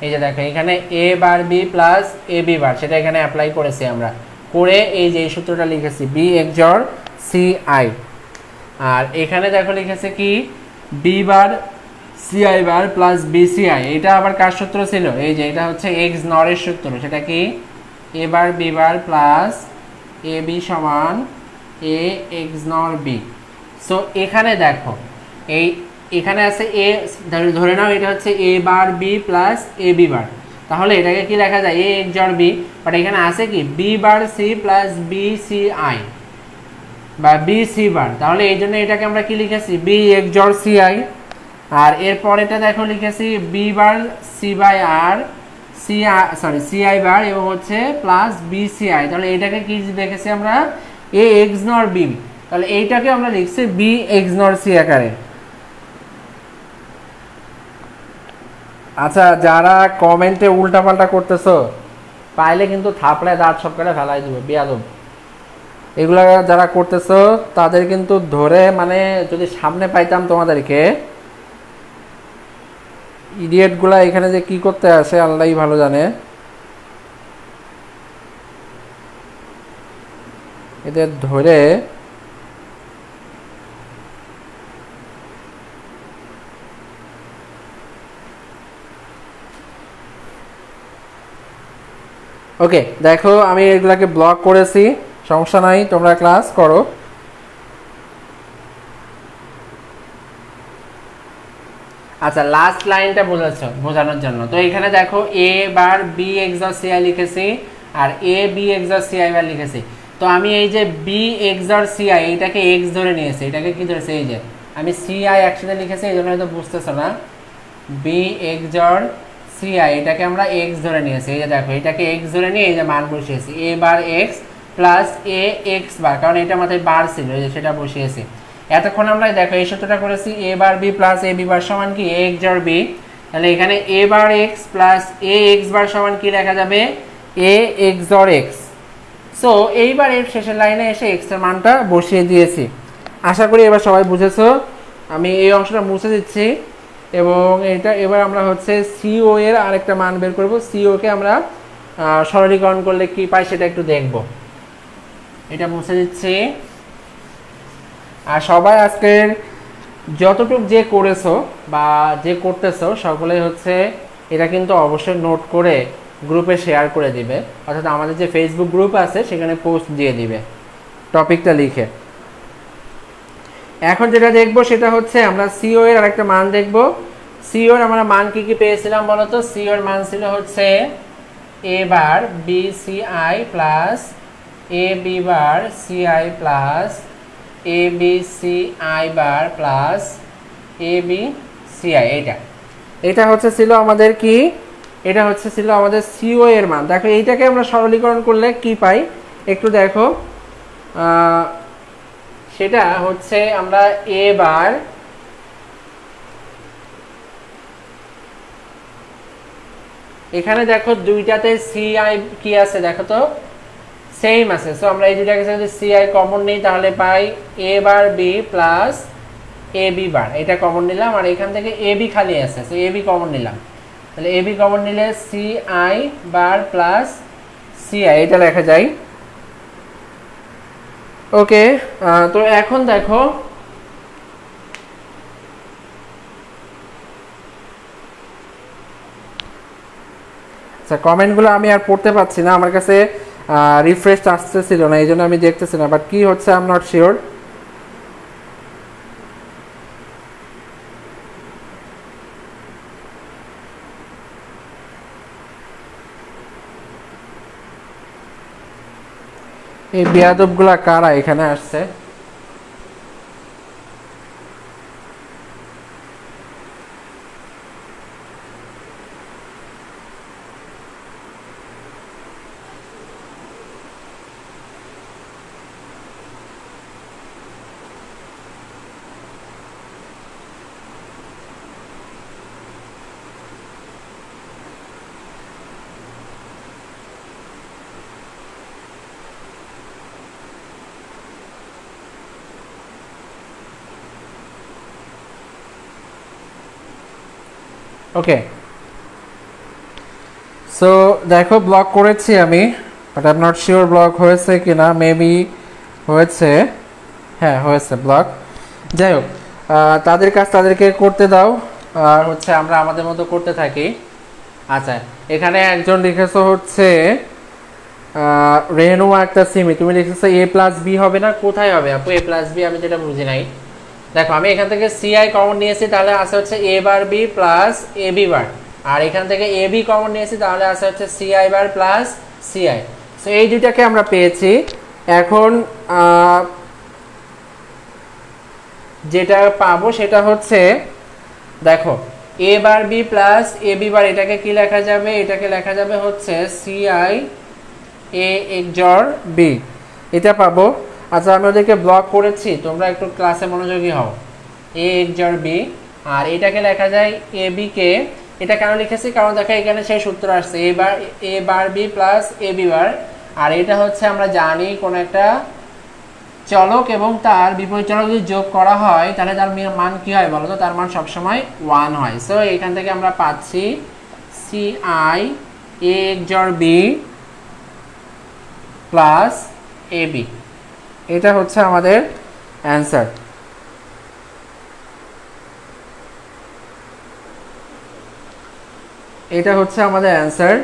A: এই যে দেখো এখানে এ bar B plus A B বার, সেটা এখানে অ্যাপ্লাই করেছি আমরা, করে এই যে এই সূত্রটা লিখেছি বি এক্সর সি আই। আর এখানে দেখো লিখেছে কি B bar C I bar plus B C I, এটা আবার কার সূত্র ছিল, এই যে এটা হচ্ছে এক্স নরের সূত্র, সেটা কি এ bar B bar plus A B সমান এ এক্স নর বি। সো এখানে দেখো এই এখানে আছে এ, ধরে নাও এটা হচ্ছে A bar B plus A B বার, তাহলে এটাকে কি লেখা যায় এ এক্সর বি, বাট এখানে আছে কি B bar C plus B C i বা বি সি বার, তাহলে এই জন্য এটাকে আমরা কি লিখেছি বি এক্সর সি আই। আর এরপর এটা দেখো লিখেছি B bar C by R C C I bar এবং হচ্ছে প্লাস বি সি আই, তাহলে এটাকে কি দেখেছি আমরা এ এক্স নর বি, তাহলে এইটাকে আমরা লিখছি বি এক্স নর সি আকারে। আচ্ছা যারা কমেন্টে উল্টাপাল্টা করতেছো পাইলে কিন্তু থাপড়ায় দাঁত সবকটা ফেলাই দিবে বেয়াদব, এগুলা যারা করতেছো তাদের কিন্তু ধরে মানে যদি সামনে পাইতাম তোমাদেরকে, ইডিয়েট গুলা এখানে যে কি করতে আসে আল্লাহই ভালো জানে, এদের ধরে ওকে, দেখো আমি এগুলাকে ব্লক করেছি, সমস্যা নাই, তোমরা ক্লাস করো। আচ্ছা, লাস্ট লাইনটা বোঝানোর জন্য তো এখানে দেখো A bar B XOR CI লিখেছি আর এ বি এক্সর সিআই বার লিখেছি। তো আমি এই যে বি এক্সর সিআই এটাকে এক্স ধরে নিয়েছি, এটাকে কি ধরেছি, এই যে আমি সিআই একসাথে লিখেছি, এই জন্য হয়তো বুঝতেছো না। বি এক্সর সিআই এটাকে আমরা এক্স ধরে নিয়েছি, এই যে দেখো এটাকে এক্স ধরে নিয়ে এই যে মান বসিয়েছি, এ বার এক্স প্লাস এ এক্স বার, কারণ এটা মাথায় বার ছিল, এই যে সেটা বসিয়েছি। এতক্ষণ আমরা দেখো এই সূত্রটা করেছি এ bar B plus A B বার সমান কি এ এক্সর বি, তাহলে এখানে এ বার এক্স প্লাস এ এক্স বার সমান কি লেখা যাবে, এ এক্সর এক্স। সো এইবার এর শেষের লাইনে এসে এক্স এর মানটা বসিয়ে দিয়েছি। আশা করি এবার সবাই বুঝেছো। আমি এই অংশটা মুছে দিচ্ছি এবং এটা এবার আমরা হচ্ছে সিও এর আরেকটা মান বের করব। সিও কে আমরা সরলীকরণ করলে কি পাই সেটা একটু দেখব। এটা মুছে দিচ্ছি। আর সবাই আজকের যতটুকু যে করেছো বা যে করতেছো সকলেই হচ্ছে এটা কিন্তু অবশ্যই নোট করে গ্রুপে শেয়ার করে দিবে, অর্থাৎ আমাদের যে ফেসবুক গ্রুপ আছে সেখানে পোস্ট দিয়ে দিবে টপিকটা লিখে। এখন যেটা দেখবো সেটা হচ্ছে আমরা সিও এর আরেকটা মান দেখব। সিও এর আমরা মান কি কি পেয়েছিলাম বলো তো? সিও এর মান ছিল হচ্ছে A bar B C i plus A B bar C i plus A B C I bar plus A B C I. এটা হচ্ছে ছিল আমাদের কি, এটা হচ্ছে ছিল আমাদের সিও এর মান। দেখো এইটাকে আমরা সরলীকরণ করলে কি পাই একটু দেখো, সেটা হচ্ছে আমরা এ বার এখানে দেখো দুইটাতে সিআই কি আছে দেখো তো সেম আছে। সো আমরা এই দুইটাকে যদি সিআই কমন নিই তাহলে পাই এ bar B plus A B বার, এটা কমন নিলাম। আর এখান থেকে এ বি খালি আছে, সো এ বি কমন নিলাম, তাহলে এ বি কমন নিলে সিআই বার প্লাস সিআই এটা লেখা যায়। ওকে, তো এখন দেখো আচ্ছা কমেন্টগুলো আমি আর পড়তে পারছি না, আমার কাছে রিফ্রেশ আসতেছিল না, এই জন্য আমি দেখতেছি না, বাট কি হচ্ছে আই এম নট শিওর। এই বেয়াদবগুলা কারা এখানে আসছে? ওকে, সো দেখো ব্লক করেছি আমি, but I am not sure block হয়েছে কিনা, মেবি হয়েছে, হ্যাঁ হয়েছে ব্লক। যাই হোক, তাদের কাজ তাদেরকে করতে দাও, আর হচ্ছে আমরা আমাদের মতো করতে থাকি। আচ্ছা, এখানে একজন লিখেছো হচ্ছে রেনু একটা সিমি, তুমি লিখেছো এ প্লাস বি হবে না, কোথায় হবে আপু এ প্লাস বি? আমি যেটা বুঝি নাই। দেখো আমি এখান থেকে সিআই কমন নিয়েছি, তাহলে আসে হচ্ছে A bar B plus A B বার, আর এখান থেকে এ বি কমন নিয়েছি, তাহলে আসে হচ্ছে সিআই বার প্লাস সিআই। সো এই দুইটাকে আমরা পেয়েছি। এখন যেটা পাবো সেটা হচ্ছে দেখো A bar B plus A B bar, এটাকে কি লেখা যাবে? এটাকে লেখা যাবে হচ্ছে সিআই এ এক্সর বি, এটা পাবো। আচ্ছা আমি ওদেরকে ব্লক করেছি, তোমরা একটু ক্লাসে মনোযোগী হও। এ এক্সর বি, আর এটাকে লেখা যায় এ বি কে। এটা কেন লিখেছি? কারণ দেখো এখানে সেই সূত্র আসছে এ bar B plus A B বার, আর এটা হচ্ছে আমরা জানি কোন একটা চলক এবং তার বিপরীত চলক যদি যোগ করা হয় তাহলে তার মান কি হয় বলো তো? তার মান সবসময় 1 হয়। সো এখান থেকে আমরা পাচ্ছি CI A XOR B plus A B, এটা হচ্ছে আমাদের অ্যান্সার। এটা হচ্ছে আমাদের অ্যান্সার।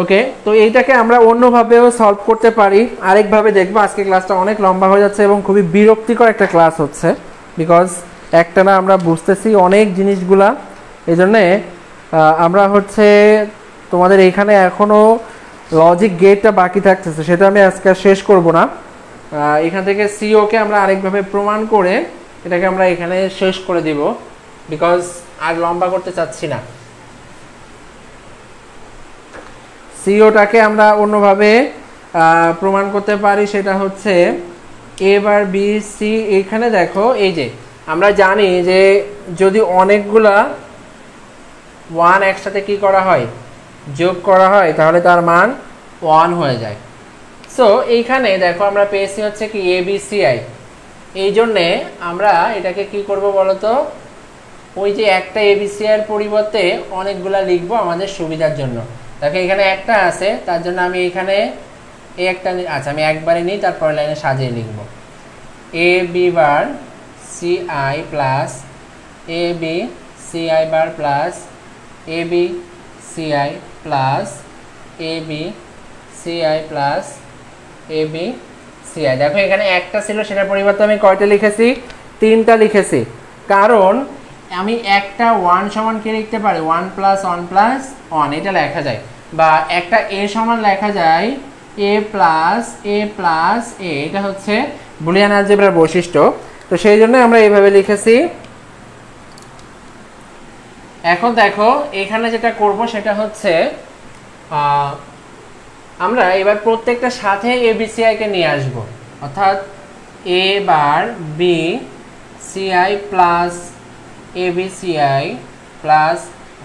A: ওকে, তো এইটাকে আমরা অন্যভাবেও সলভ করতে পারি, আরেকভাবে দেখবো। আজকে ক্লাসটা অনেক লম্বা হয়ে যাচ্ছে এবং খুবই বিরক্তিকর একটা ক্লাস হচ্ছে, বিকজ একটা না আমরা বুঝতেছি অনেক জিনিসগুলা। এই জন্যে আমরা হচ্ছে তোমাদের এইখানে এখনও লজিক গেটটা বাকি থাকতেছে, সেটা আমি আজকে শেষ করব না। এখান থেকে সিওকে আমরা আরেকভাবে প্রমাণ করে এটাকে আমরা এখানে শেষ করে দিব, বিকজ আর লম্বা করতে চাচ্ছি না। সিওটাকে আমরা অন্যভাবে প্রমাণ করতে পারি, সেটা হচ্ছে এ বার বি সি। এখানে দেখো, এই যে আমরা জানি যে যদি অনেকগুলা ওয়ান একসাথে কি করা হয়, যোগ করা হয়, তাহলে তার মান 1 হয়ে যায়। সো এইখানে দেখো আমরা পেয়েছি হচ্ছে কি এ বি সি আই। এই জন্যে আমরা এটাকে কি করব বলতো, ওই যে একটা এবিসি এর পরিবর্তে অনেকগুলা লিখবো আমাদের সুবিধার জন্য। দেখো এখানে একটা আছে, তার জন্য আমি এখানে এই একটা, আচ্ছা আমি একবারে নিই, তারপর লাইনে সাজিয়ে লিখবো A B bar C i plus A B C I bar plus A B C i plus A B C i plus A B C i. দেখো এখানে একটা ছিল, সেটার পরিবর্তে আমি কয়টা লিখেছি, 3টা লিখেছি। কারণ আমি একটা 1 সমান কি লিখতে পারি, 1 প্লাস 1 প্লাস 1 এটা লেখা যায়, বা একটা এ সমান লেখা যায় এ প্লাস এ প্লাস এ। এটা হচ্ছে বুলিয়ান অ্যালজেব্রার বৈশিষ্ট্য। তো সেই জন্য আমরা এইভাবে লিখেছি। এখন দেখো এখানে যেটা করব সেটা হচ্ছে আমরা এবার প্রত্যেকটা সাথে এবিসিআই কে নিয়ে আসব, অর্থাৎ A bar B C i plus A B C i plus,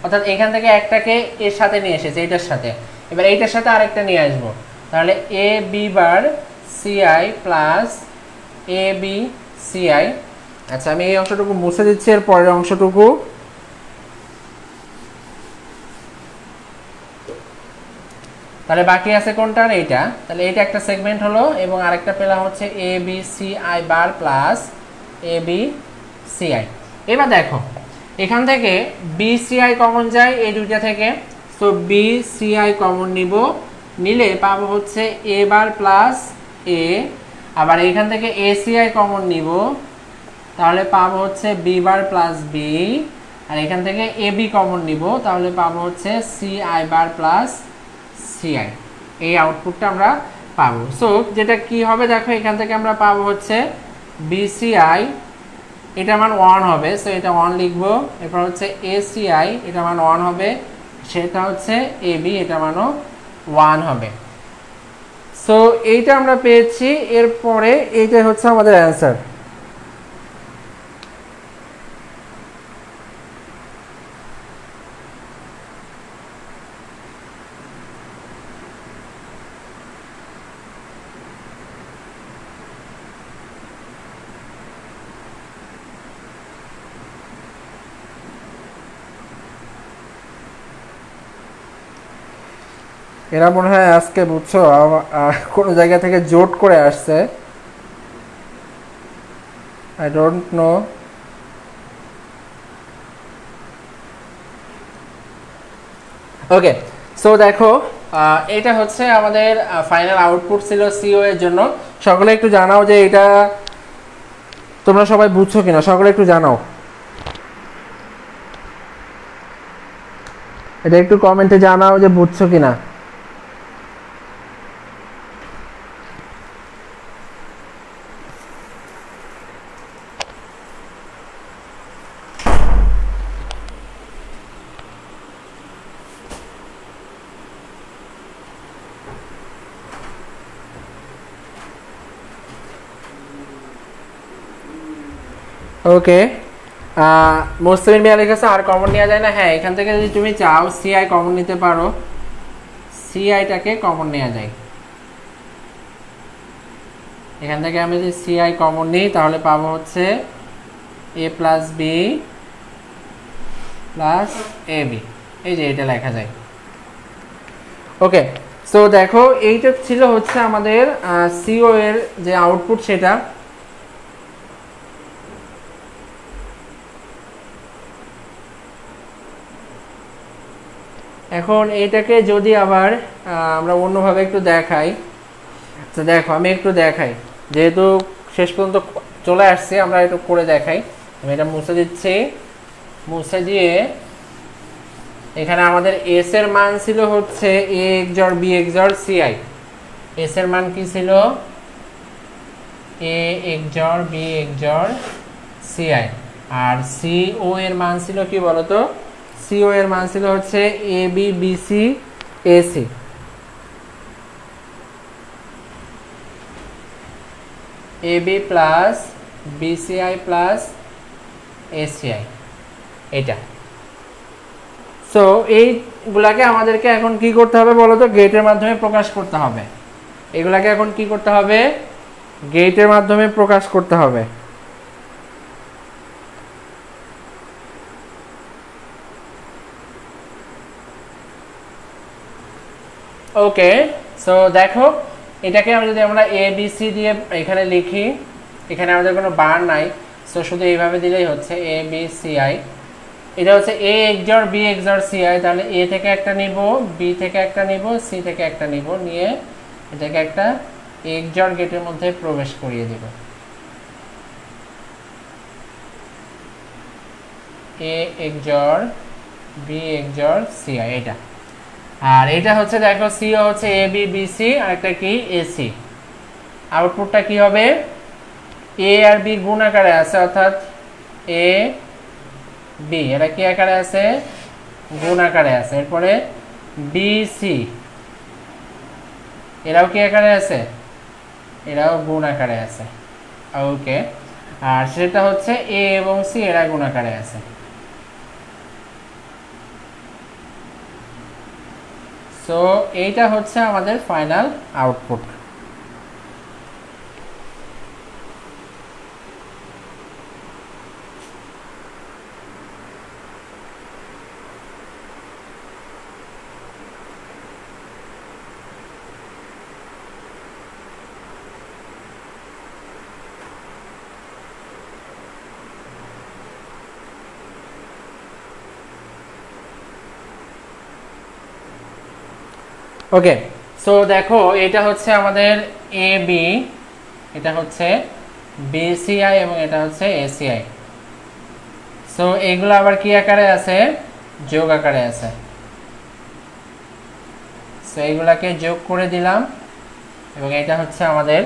A: অর্থাৎ এখান থেকে একটাকে এর সাথে নিয়ে এসেছে, এটার সাথে, এবার এইটার সাথে আরেকটা নিয়ে আসব, তাহলে এ B bar CI plus A B CI. আচ্ছা আমি এই অংশটুকু মুছে দিচ্ছি, এর পরের অংশটুকু তাহলে বাকি আছে কোনটা, এইটা। তাহলে এইটা একটা সেগমেন্ট হলো, এবং আরেকটা পেলাম হচ্ছে A B C I bar plus A B C i. এবার দেখো এখান থেকে বি সি আই কমন যায় এই দুইটা থেকে, তো বি সি আই কমন নিব, নিলে পাবো হচ্ছে এ বার প্লাস এ। আবার এখান থেকে এ সি আই কমন নিব, তাহলে পাবো হচ্ছে বি বার প্লাস বি। আর এখান থেকে এ বি কমন নিব, তাহলে পাবো হচ্ছে C I bar plus CI. এই আউটপুটটা আমরা পাবো। সো যেটা কি হবে দেখো, এখান থেকে আমরা পাবো হচ্ছে বিসিআই, এটা মান 1 হবে, সো এটা 1 লিখবো। এরপর হচ্ছে এসিআই, এটা মান 1 হবে, সেটা হচ্ছে এবি, এটা মানও 1 হবে। সো এইটা আমরা পেয়েছি। এরপরে এইটা হচ্ছে আমাদের অ্যান্সার। এরা মনে হয় আজকে বুঝছো কোনো জায়গা থেকে জোট করে আসছে, I don't know. Okay, so দেখো এটা হচ্ছে আমাদের ফাইনাল আউটপুট ছিল সিও এর জন্য। সকলে একটু জানাও যে এটা তোমরা সবাই বুঝছো কিনা, সকলে একটু জানাও, এটা একটু কমেন্টে জানাও যে বুঝছো কিনা। ওকে, মোস্তামিন মিয়া লিখেছে আর কমন নেওয়া যায় না। হ্যাঁ, এখান থেকে যদি তুমি চাও সিআই কমন নিতে পারো, সিআইটাকে কমন নেওয়া যায়। এখান থেকে আমি যদি সিআই কমন নিই তাহলে পাবো হচ্ছে এ plus B plus A B, এই যে এটা লেখা যায়। ওকে, সো দেখো এইটা ছিল হচ্ছে আমাদের সিও এর যে আউটপুট সেটা। এখন এটাকে যদি আবার আমরা অন্যভাবে একটু দেখাই, তো দেখো আমি একটু দেখাই, যেহেতু শেষ পর্যন্ত চলে আসছে আমরা একটু করে দেখাই। আমি এটা মুছে দিচ্ছি, মুছে দিয়ে এখানে আমাদের এস এর মান ছিল হচ্ছে A XOR B XOR CI. S এর মান কি ছিল? A XOR B XOR CI. আর সিও এর মান ছিল কি বলতো? সিও এর মান ছিল হচ্ছে A B B C A C. A B plus B C i plus A C i, এটা। সো এইগুলাকে আমাদেরকে এখন কি করতে হবে বলতো? গেটের মাধ্যমে প্রকাশ করতে হবে। এগুলাকে এখন কি করতে হবে? গেটের মাধ্যমে প্রকাশ করতে হবে। ওকে, সো দেখো এটাকে আমি যদি আমরা এ বি সি দিয়ে এখানে লিখি, এখানে আমাদের কোনো বার নাই, সো শুধু এইভাবে দিলেই হচ্ছে এ বি সি আই। এটা হচ্ছে A XOR B XOR CI, তাহলে এ থেকে একটা নিব, বি থেকে একটা নিব, সি থেকে একটা নিব, নিয়ে এটাকে একটা XOR গেটের মধ্যে প্রবেশ করিয়ে দেব। এ XOR বি XOR সিআই, এটা। আর এটা হচ্ছে দেখো সিও হচ্ছে এ বি বি সি, আর একটা কি এসি। আউটপুটটা কি হবে? এ আর বি গুণ আকারে আছে, অর্থাৎ এ বি, এরা কি আকারে আছে? গুণ আকারে আছে। এরপরে বি সি, এরাও কি আকারে আছে? এরাও গুণ আকারে আছে। ওকে, আর সেটা হচ্ছে এ এবং সি, এরা গুণ আকারে আছে। সো এইটা হচ্ছে আমাদের ফাইনাল আউটপুট। ওকে, সো দেখো এটা হচ্ছে আমাদের এ বি, এটা হচ্ছে বিসিআই এবং এটা হচ্ছে এসিআই। সো এগুলো আবার কি আকারে আছে? যোগ আকারে আছে। সো এইগুলাকে যোগ করে দিলাম, এবং এটা হচ্ছে আমাদের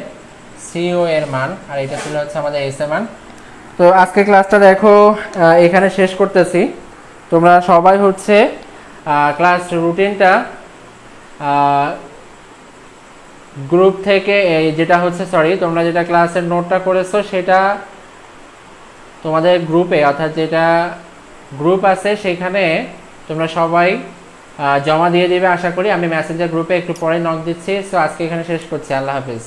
A: সিও এর মান, আর এটা ছিল হচ্ছে আমাদের এস এর মান। তো আজকে ক্লাসটা দেখো এখানে শেষ করতেছি। তোমরা সবাই হচ্ছে ক্লাস রুটিনটা গ্রুপ থেকে, যেটা হচ্ছে সরি তোমরা যেটা ক্লাসের নোটটা করেছো সেটা তোমাদের গ্রুপে, অর্থাৎ যেটা গ্রুপ আছে সেখানে তোমরা সবাই জমা দিয়ে দিবে আশা করি। আমি মেসেঞ্জার গ্রুপে একটু পরে নক দিচ্ছি। সো আজকে এখানে শেষ করছি। আল্লাহ হাফিজ।